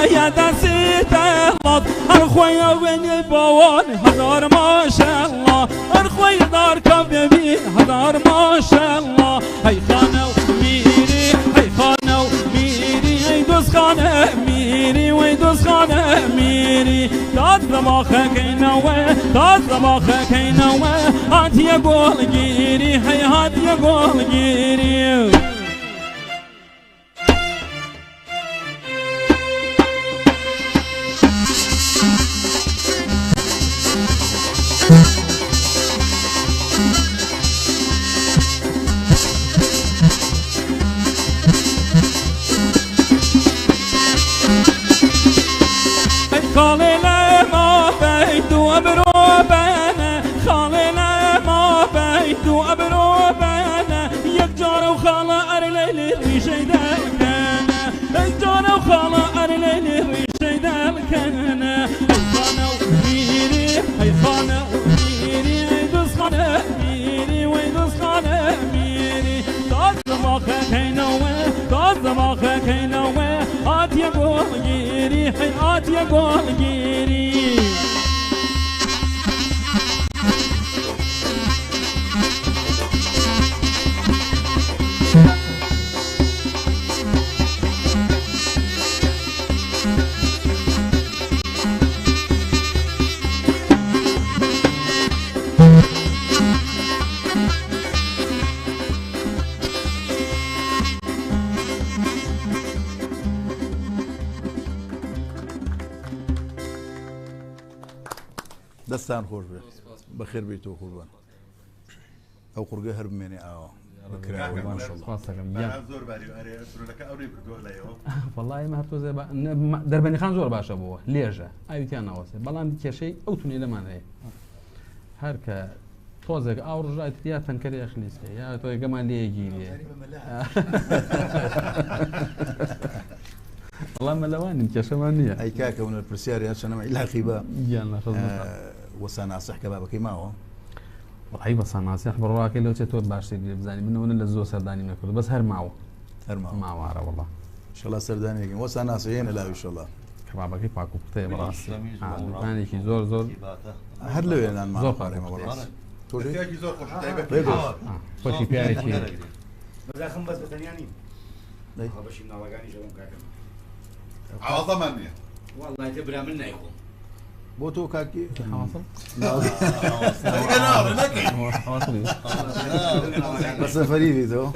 يا دسي تغلط الخويا وين البوان هزار ما شاء الله الخويا دار كبيبي هزار ما شاء الله هي خانة وميري هي خانة وميري هي دوس خانة ميري ويدوس خانة ميري تاد زباخة كينوه تاد زباخة كينوه هات يا قول جيري هي هات يا قول جيري حيات يا قول جيري دەستان خۆش بێت بەخێر بیتەوە قوربان ئەو قورگە هەر بمێنێ ئاوا زۆر باری ئەرێ ئەوەی کردووە لایەوە وەڵای مە هەفتۆ دەربەنی خان زۆر باشە بووە لێژە ئاویتیان ناوەسێ بەڵام کێشەی ئەو تونی لەمان هەیە هەر کە تۆزێک ئاو ڕژایت یا تەنکەری ئەخلیسکە یا تۆ گەمان لێگیریێ والله ما لواني كشمانية أي كاكا من البرسياري عشان ما إلا خيبة يلا خذنا وسناصح كبابك ما هو والله بس ناصح براك لو تتوب باشي بزاني منه ولا الزو سرداني ما كله بس هر معه معه عرب والله إن شاء الله سرداني وسناصحين لا إن شاء الله كبابك باكو بتاعي براس يعني كي زور زور هر لو يعني ما زور قاري ما براس تقولي كي زور خوش تايبك خوشي بياري كي مزاخم بس بتنيانين خبشي من عواقاني جوون كاكا عوضة منية والله تبرى منا يكون بوتو كاكي حواصل حواصل بس فريدي تو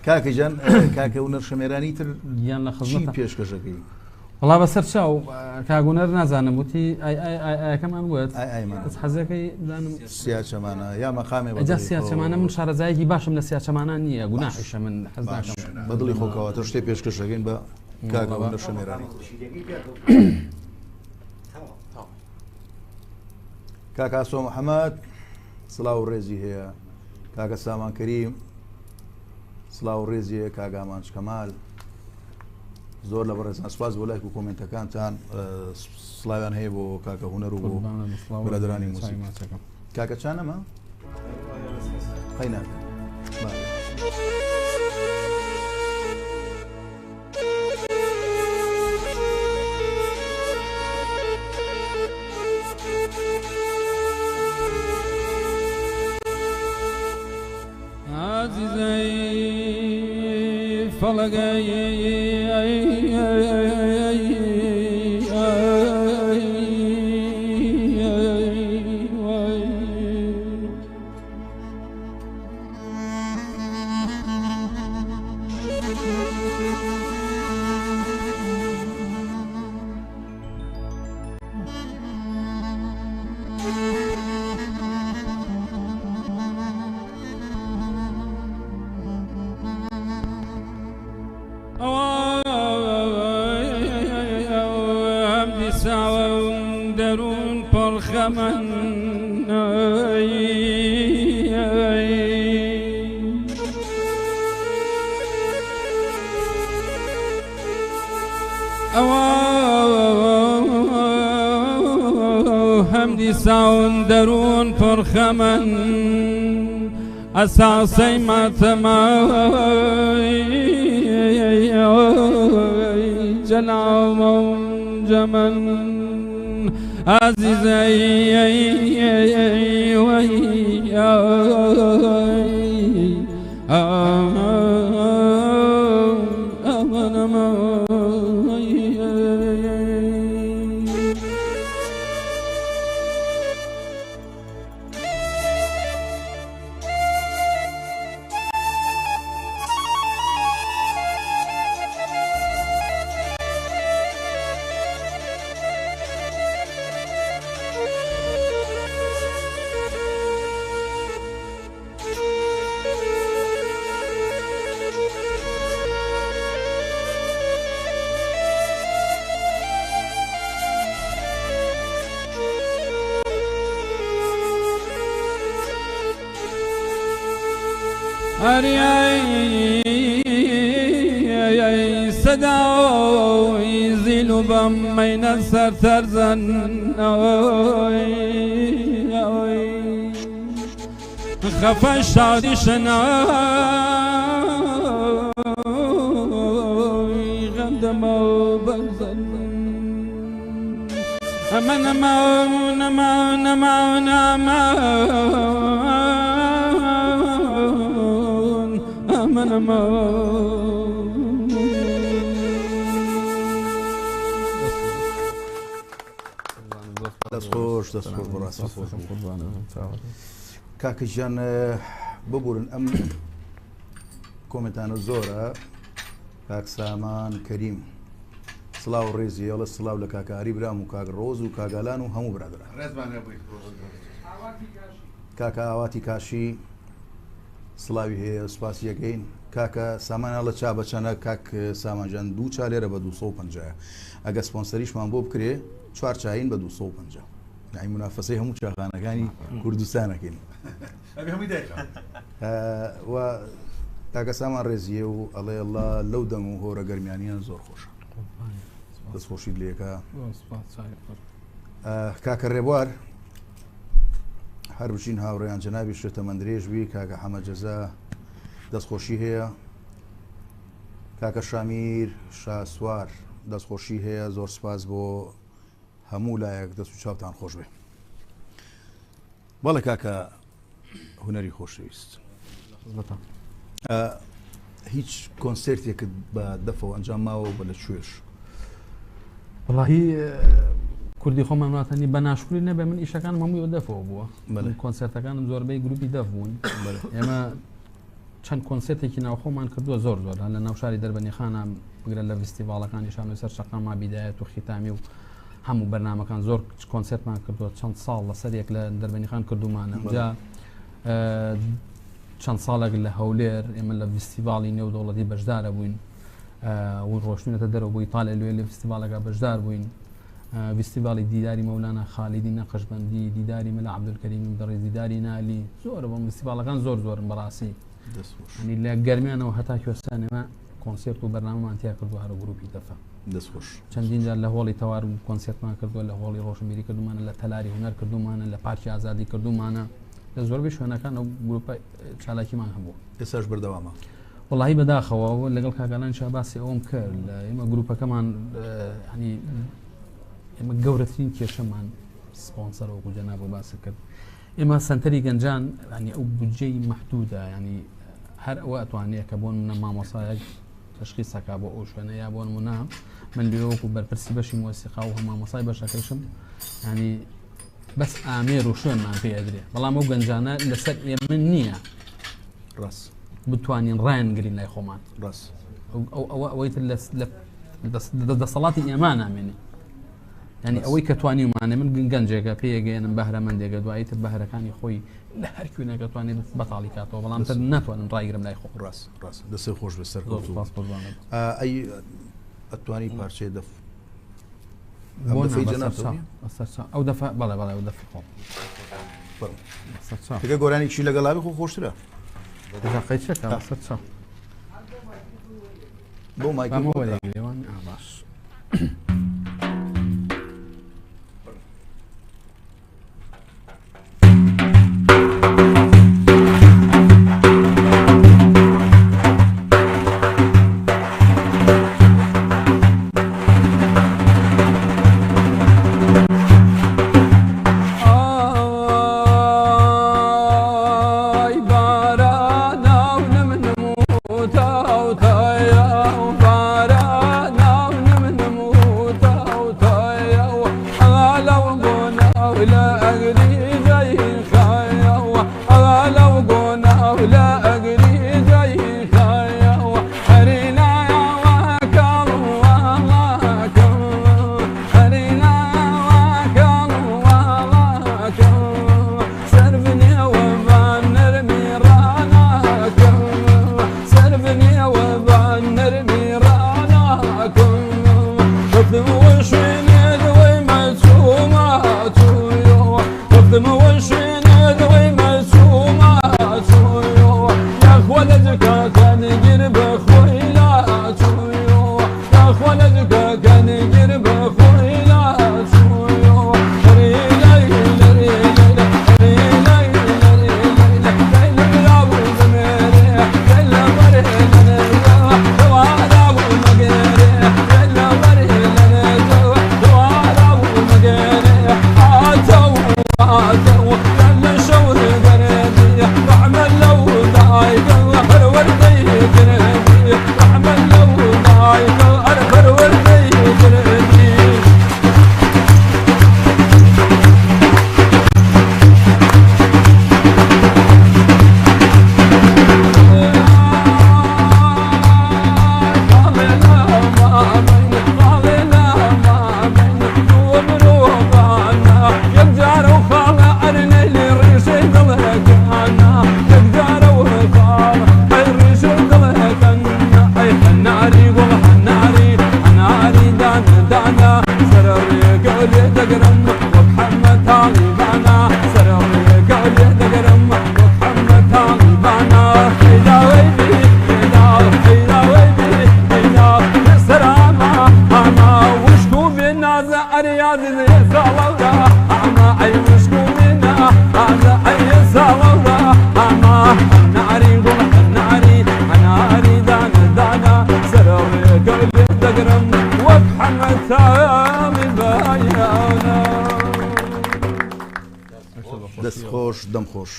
كاكي جان كاكي ونر شميراني تر يلا خزمتها شي بيشكشكي والله بس شاو كاغونر نازانم وتي اي كمان وقت اي ما بس حزكي دانم سياسه معنا يا مقامي بدل سياسه معنا من شهر زايقي باش من السياسه معنا نيه قناحشه من حزناك بدل خوكا تشتي بيشكشكين با كاكا ونر شميراني كاكا سو محمد صلاة الرزي هي كاكا سامان كريم صلاة الرزي هي كاكا مانش كمال زور لبرزان سپاس بۆلای و کۆمنتەکانتان سڵاویان هەیە بۆ کاکە هونەر و بۆ برادرانی موسیقی کاکە چانەمە قەی ناکەن عزيزي فلقي درون پرخمن همدی ساون درون پرخمن اساسی ماتمای جناب جمن عزيزي صدا يزيل بمين السر ترزن خفى الشعر شنا غندم وبرزن أمن أمان أمان أمان أمان أمان دەستخۆش بڕاست کاکەژیان ببورن ئەم کۆمنتانە زۆرە. کاک سامان کەریم سڵاو ڕێزی ئەڵە سڵاو لە کاکاری برام و کاک ڕۆز و کاگالان و هەموو برادران. کاکە ئاواتی کاشی سڵاوی هەیە سوپاسی یەکەین. کاکە سامانە لە چا بەچەنە کاک سامانجان دوو چا لێرە بە 250 ئەگە سپۆنسەریشمان بۆ بکرێ 4 چاین بە 250 نای منافەسەی هەموو چاخانەکانی کوردستانەکەین. و کاکە سامان ڕێزیە و ئەڵێ ئەڵڵا لەو دەم و هۆرە گەرمیانیان زۆر خۆشە دەستخۆشی لێکە. کاکە ڕێبوار هەر بچین هاوڕێیان جەنابی شێتە مەندرێژبی کاکە حەمە جەزا دەستخۆشی هەیە. کاکە شامیر شاسوار دەستخۆشی هەیە. زۆر سپاس بۆ هەموو لایەک دەست و چاوتان خۆش بێ. بەڵێ کاکە هونەری خۆشەویست هیچ کۆنسێرتێکت بە دەفەوە ئەنجام ماوە بە لە کوێش؟ وڵاهی کوردی خۆمان واتەنی بە ناشکری نەبێ من ئیشەکانم هەمووی دەفەوە بووە. کۆنسێرتەکانم زۆربەی گروپی دەف بوون. ئێمە چەند کۆنسێرتێکی ناوخۆمان کردووە زۆر زۆر لە ناو شاری دەربەنیخانە بگرە لە فستیڤاڵەکانی شام لەسەر شەقاما بیدایەت و ختامی و هەموو بەرنامەکان زۆر کۆنسێرتمان کردووە. چەند ساڵ لەسەرێک لە دەربەنیخان کردومانە. جا چەند ساڵێک لە هەولێر ئێمە لە فستیڤاڵی نێودەوڵەتی بەشدارە بووین و ڕۆشتونەتە دەرەوە بۆ ئیتالیا لێ لە فستیڤاڵەکە بەشدار بووین. فستیڤاڵی دیداری مەولانە خالیدی نەقشبەندی، دیداری مەلا عەبدولکەریم دەڕێز، دیداری نالی زۆرە بۆ فستیڤاڵەکان زۆر زۆرن بەڕاستی. ینی لە گەرمیانەوە هەتا کوێستانێمە کۆنسێرت و بەرنامەمان تیا کردو هەرە گروپی دەفە. دەستخۆش چەندین جار لە هۆڵی تەوار و کۆنسێرتمان کردووە، لە هۆڵی ڕۆشنبیری کردومانە، لە تەلاری هونەر کردومانە، لە پارکی ئازادی کردومانە، لە زۆربەی شوێنەکان ئەو گروپە چالاکیمان هەبوو. ئێستاش بەردەوامە وڵاهی بەداخەوە لەگەڵ کاگالان شاباسی ئەوم کرد لە ئێمە گروپەکەمان ینی ئێمە گەورەترین کێشەمان سپۆنسەرەوەکو جەناب و باسی کرد. ئێمە سنتەری گەنجان ینی ئەو بودجەی مەحدودە، ینی هەر ئەوە ئەتوانێت کە بۆ منە مامۆسایەک تشخیصەکە بۆ ئەو شوێنە یا بۆ نمونە من لێوەکو بەرپرسی بەشی مۆسیقا و مامۆسای بەشەکەشم ینی بەس ئامێر و شوێنمان پێ ئەدرێ بەڵام ئەو گەنجانە لەسەر ئێمە نییە ڕاست بتوانین ڕایانگرین لای خۆمان ڕاست ئەوەی دەسەڵاتی ئێمان نامێنێ ینی ئەوەی کە توانیمانێ من گەنجێکە پێگەێنم بەهرەمەندێکە دواییتر بەهرەکانی خۆی لە هەر کوێنەکە توانێت بەتاڵی کاتەوە بەڵام تر ناتوانم ڕایگرم لای خۆ ڕاست ڕاست دەسێ خۆش بەسەر ئەی ئەتوانی پارچەی دەف ئەو دەفە بەڵێ بەڵێ ئەو دەف تێگە گۆرانی چی لەگەڵاوی خۆ خۆشترە قەیچەکە بۆ مایکەوان باش دەست خۆش دەم خۆش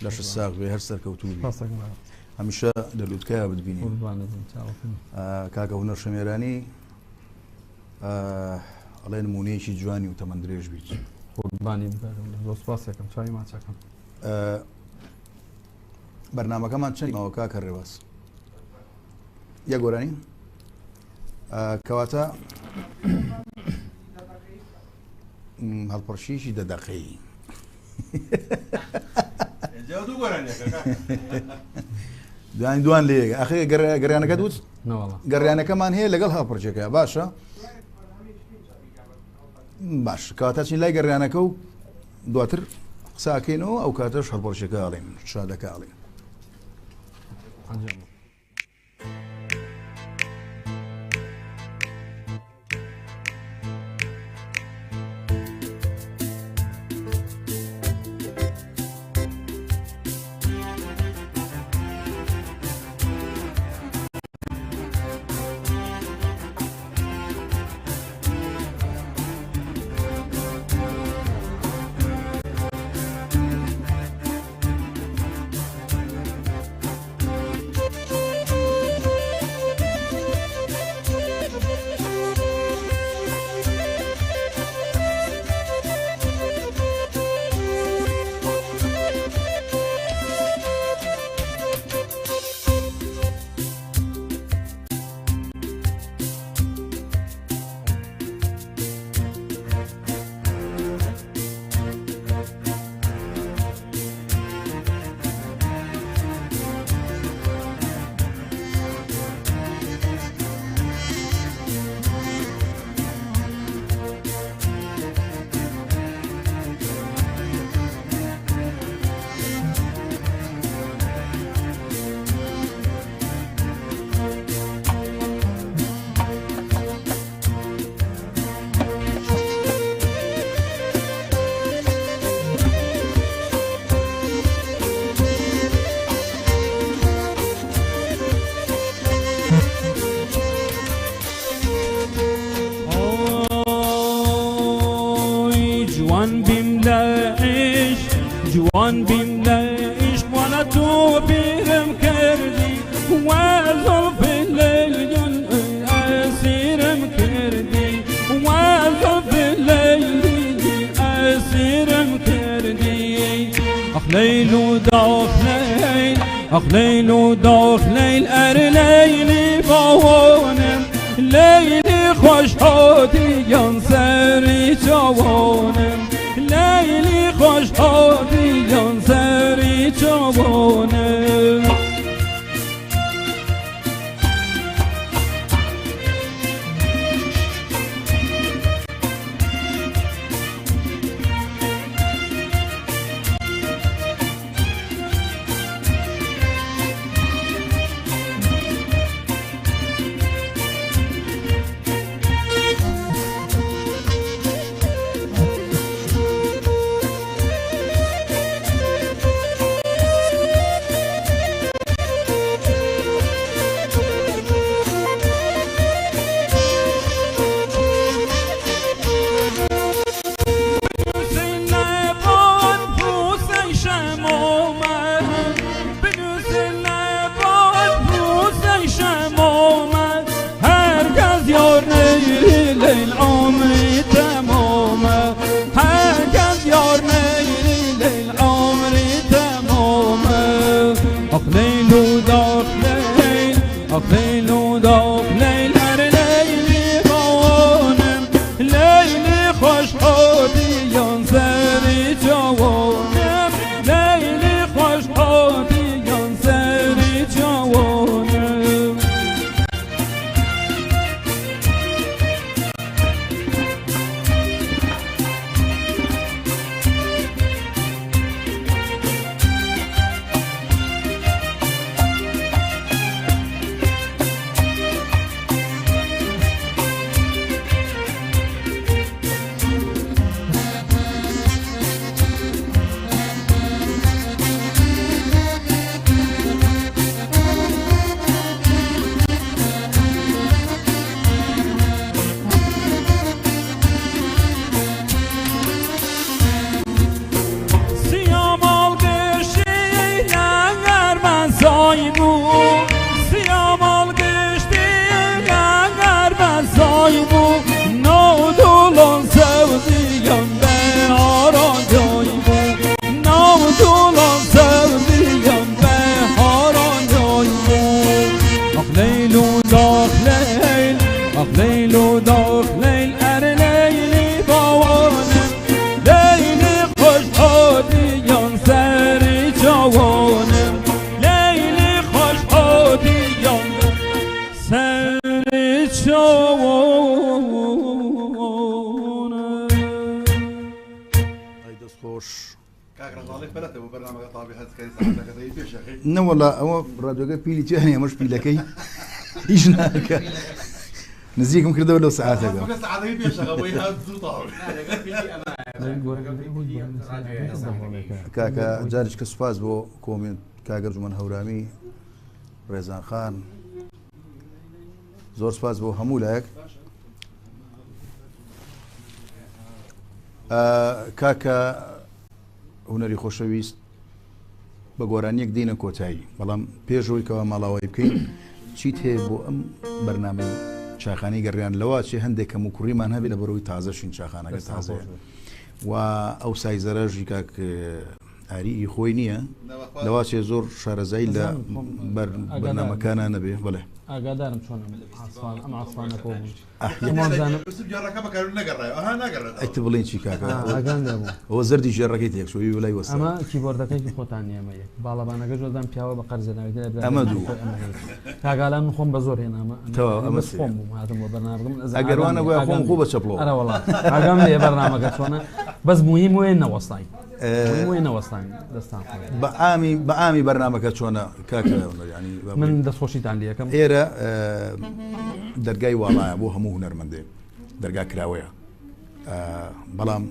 لەش ساغ بێ هەر سەرکەوتوو هەمیشە لە لووتکایە بتبینی کاکە هونەر شەمێرانی ئەڵێ نمونەیەکی جوانی و تەمەند درێژ بیت بەرنامەکەمان چەندەوە کاکە ڕێواز یەک گۆرانی کەواتە هەڵپەرشیشی دەدەقەی دوانی دوان لێ ئەخێ گەڕیانەکە دوت گەڕیانەکەمان هەیە لەگەڵ هەڵپەرچەکە باشە باش کاتاچین لای گەڕیانەکە و دواتر قساکەینەوە ئەو کاتەش هەڵپەرچەکە ئاڵێن شادەکە ئاڵێن جوان بین عشق والا تو بیرم کردی و زلف لیلیون اسیرم کردی و زلف لیلی اسیرم کردی اخ لیل و داخ لیل اخ لیل و داخ لیل ار لیلی باوانم لیلی خوش هاتیان سری جوانم لیلی خوش هاتیان سری جوانم نەوەڵا ئەوە ڕادیۆگە پیلی جیهانی ئەمەش پیلەکەی هیچ ناکە نزیکم کردەوە لەو سەعاتەکە کاکە جارێک کە سوپاس بۆ کۆمنت کاگەر جومەن هەورامی ڕێزان خان زۆر سوپاس بۆ هەموو لایەک کاکە هونەری خۆشەویست بە گۆرانیەک دینە کۆتایی بەڵام پێشەوەی کەەوە ماڵاوای بکەین چیت هەیە بۆ ئەم بەرنامەی چاخانەی گەڕیان لەوە چێ هەندێک کەم و کوڕیمان هەبێت لە بەرەوەی تازەشین چاخانەکە تازەیە و ئەو سایزەرەژی کاک ئاری خۆی نییە لەوا چێ زۆر شارەزایی لە بەرنامەکانە نەبێ بڵێ ئاگادارم چۆن ئەم عاسوانە کۆ ئەیتە بڵێن چی کاکە ئەوە زەردی ژێڕەکەی تێکسۆی وڵای وەستا ئەمە کیبۆردەکەی خۆتان نیەمەیە باڵەبانەکە جۆدان پیاوە بە قەرزێناوی ئەمە دوو کاگالان من خۆم بە زۆر هێنامە ئەمە خۆم بووم هاتم بۆ بەرنامەکەم ئەگەروانە گویا خۆم خۆ بە چەپڵەوە ئەرە وەڵام ئاگام لێ بەرنامەکە چۆنە بەس موهیم وێ نەوەستای نەوەستان دەستان بە ئامی بەرنامەکە چۆنە کاکە من دەستخۆشیتان لە یەکەم ئێرە دەرگای واڵایە بۆ هەموو هونەرمەندێ دەرگا کراوەیە بەڵام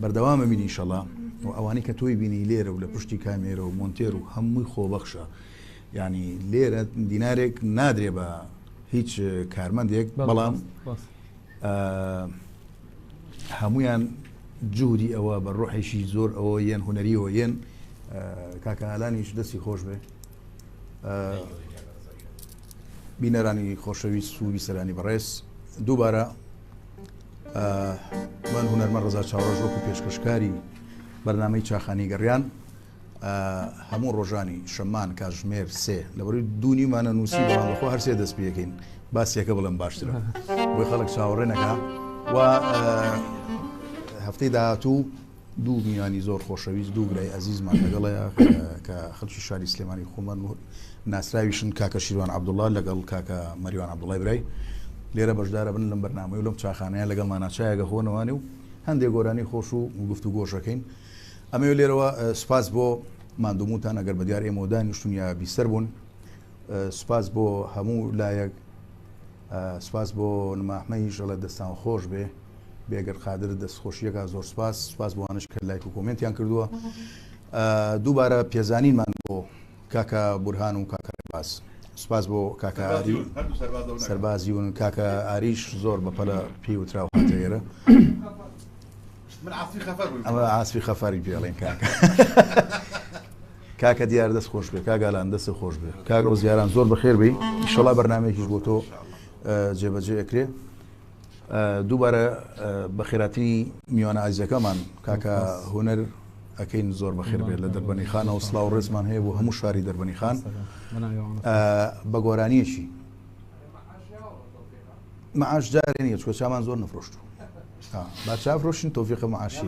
بەردەوامە بینی ئینشەڵا و ئەوانەی کە تۆی بینی لێرە و لە پشتی کامێرە و مۆنتێر و هەمووی خۆبەخشە ینی لێرە دینارێک نادرێ بە هیچ کارمەندێک بەڵام هەمویان جوودی ئەوە بە ڕۆحێکی زۆر ئەوە یەن هوەریەوە یەن کاکەهالانیش دەستی خۆش بێ بینەرانی خۆشەویست و بیسەرانی بەڕێز دووبارە من هونەرمە ڕزا چاوەڕژ وەکو پێشکەشکاری بەرنامەی چاخانی گەڕیان هەموو ڕۆژانی شەمان کاتژمێر سێ لەبەروی دوونیمانە نووسی بەخۆ هەرسێ دەست پێەکەین باسیەکە بڵم باشترە بۆی خەڵک چاوەڕێ نەکا و هەفتەی داهاتوو دوو میوانی زۆر خۆشەویست دوو گرای ئەزیزمان لەگەڵەیە کە خەڵکی شاری سلێمانی خۆمان ناسراویشن کاکە شیروان عەبدوڵڵا لەگەڵ کاکە مەریوان عەبدوڵڵای برای لێرە بەشدارە بن لەم بەرنامەی و لەم چاخانەیە لەگەڵ ماناچایەگە خۆنەوانی و هەندێک گۆرانی خۆش و گفتوگۆشەکەین ئەمەوێ لێرەوە سوپاس بۆ مادوموتان ئەگەر بەدیار ئێمە دانیشتون یا بیسەر بوون سوپاس بۆ هەموو لایەک سوپاس بۆ نماحمەیش ئەڵە دەستان خۆش بێ بێگەر قادر دەستخۆشیەکە زۆر سوپاس بۆ وانش کە لایک و کۆمنتیان کردووە دووبارە پێزانینمان بۆ کاکە بورهان و کاکە ڕێباز سوپاس بۆ کاکە ئاری سەربازیون کاکە ئاریش زۆر بەپەلە پێی وتراو هاتە ئێرە ئەمە عاسفی خەفاری پێڵێن کاکە کاکە دیار دەست خۆش بێ کاگالان دەست خۆش بێ کاک ڕۆزیاران زۆر بەخێر بی ئیشەڵا بەرنامەیەکیش بۆ تۆ جێبەجێ ئەکرێ دووبارە بەخێراتی میوانە ئازیەکەمان کاکە هونەر ئەەکەین زۆر بەخێر بێت لە دەربەنی خانە و سڵاو ڕێزمان هەیە بۆ هەموو شاری دەربەنی خان بە گۆرانیەکی معاش جارێ نیە چکە چامان زۆر نەفرۆشت با چافرۆشین تۆفیقە معاشی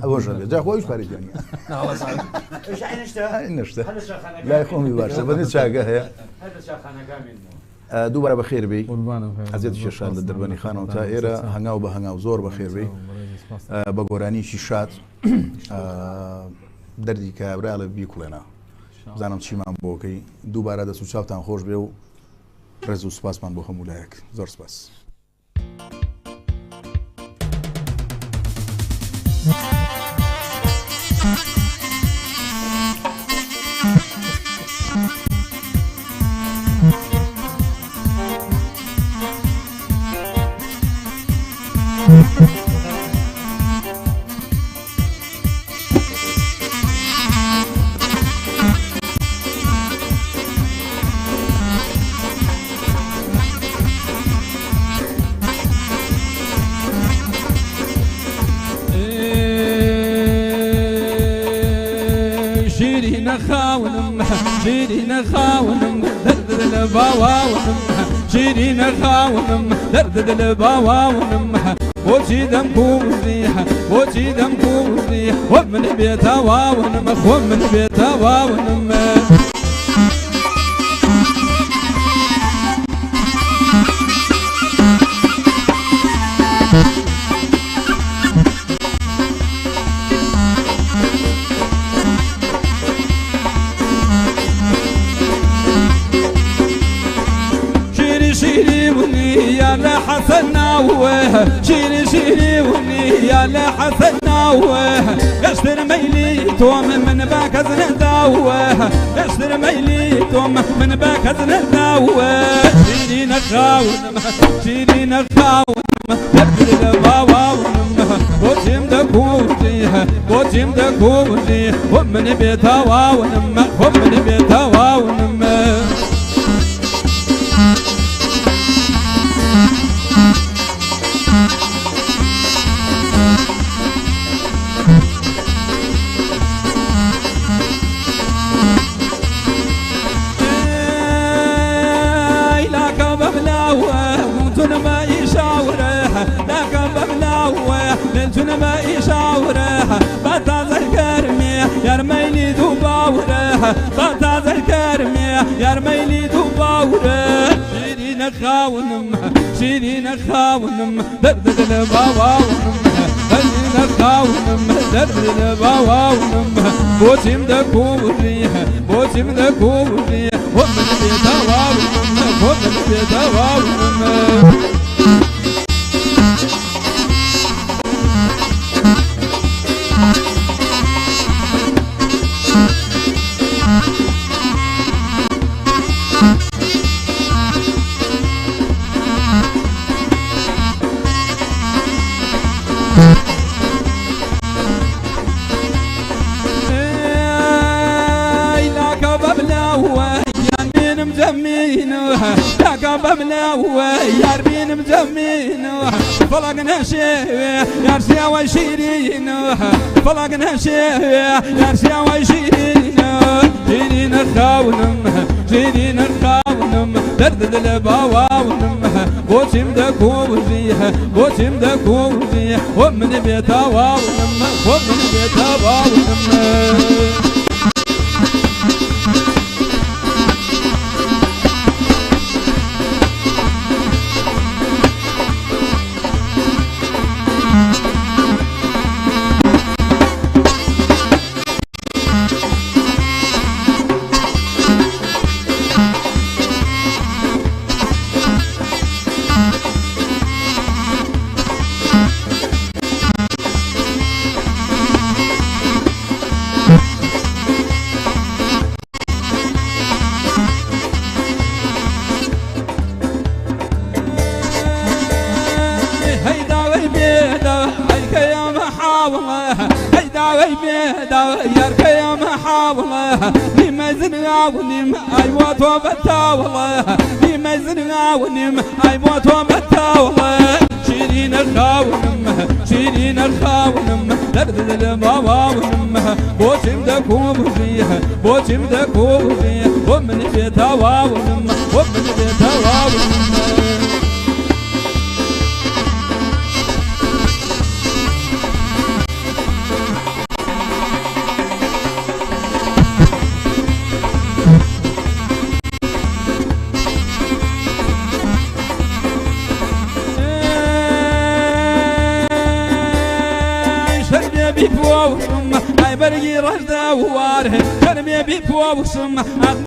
ئەوەژە بێت جا خۆیش پارێزیانی نشتە لای خۆمی باشە بەدە چاگە هەیە دووبارە بەخێر بی حەزێتی شێشان لە دەربەنی خانەوە تا ئێرە هەنگاو بە هەنگاو زۆر بەخێر بی بە گۆرانیشی شاد دەردی کابرا لە بیکوڵێنە بزانم چیمان بۆکەی دووبارە دەست و چاوتان خۆش بێ و ڕێز و سوپاسمان بۆ هەموو لایەک زۆر سپاس شيرين خاونم درد البواونم شيرين خاونم درد البواونم وشي دم كوزيها وشي دم كوزيها ومن بيتها واونم ومن بيتها واونم شيري شيري وني يا لحسن ناوه اشتر ميلي توم من باك ازن داوه اشتر ميلي توم من باك ازن داوه شيري نخاون شيري نخاون يبدل البواون بوتيم دكوتي بوتيم دكوتي ومن بيتها واون ومن بيتها واون لنتنا ما يشاوره بطاز الكرمية يرميلي دوباوره بطاز الكرمية يرميلي دوباوره شيرين خاونم شيرين خاونم درد البواونم شيرين خاونم درد البواونم بوتيم دكوري بوتيم دكوري ومن بيتواونم ومن بيتواونم مزمين تقب ملاوي ياربين مزمين فلقنا شيء يارسيا وشيرين فلقنا شيء يارسيا وشيرين جيرين الخاونم جيرين الخاونم درد البواونم بوتم دكوزيه بوتم دكوزيه ومن بيتا واونم ومن بيتا واونم يارك يا محاولة لما زنعوني أيوة وبتاولة لما زنعوني أيوة وبتاولة شيرين الخاونم شيرين الخاونم درد المواونم بوتم دكوزيه بوتم دكوزيه ومن بيتاواونم ومن بيتاواونم برقي رجدا وواره كرمي بيبوسم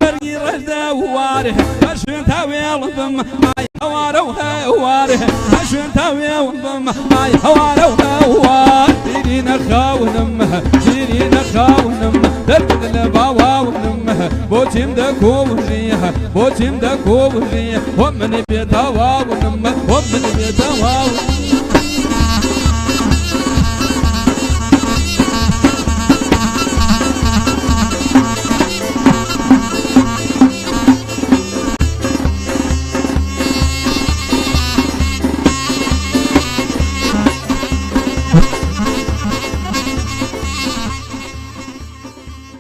برقي رجدا وواره عشان تاوي الضم هاي هواره وهواره عشان تاوي الضم هاي هواره وهواره جيرين خاونم جيرين خاونم درد البواونم بوتم دكوزيه بوتم دكوزيه ومن بيتاواونم ومن بيتاواونم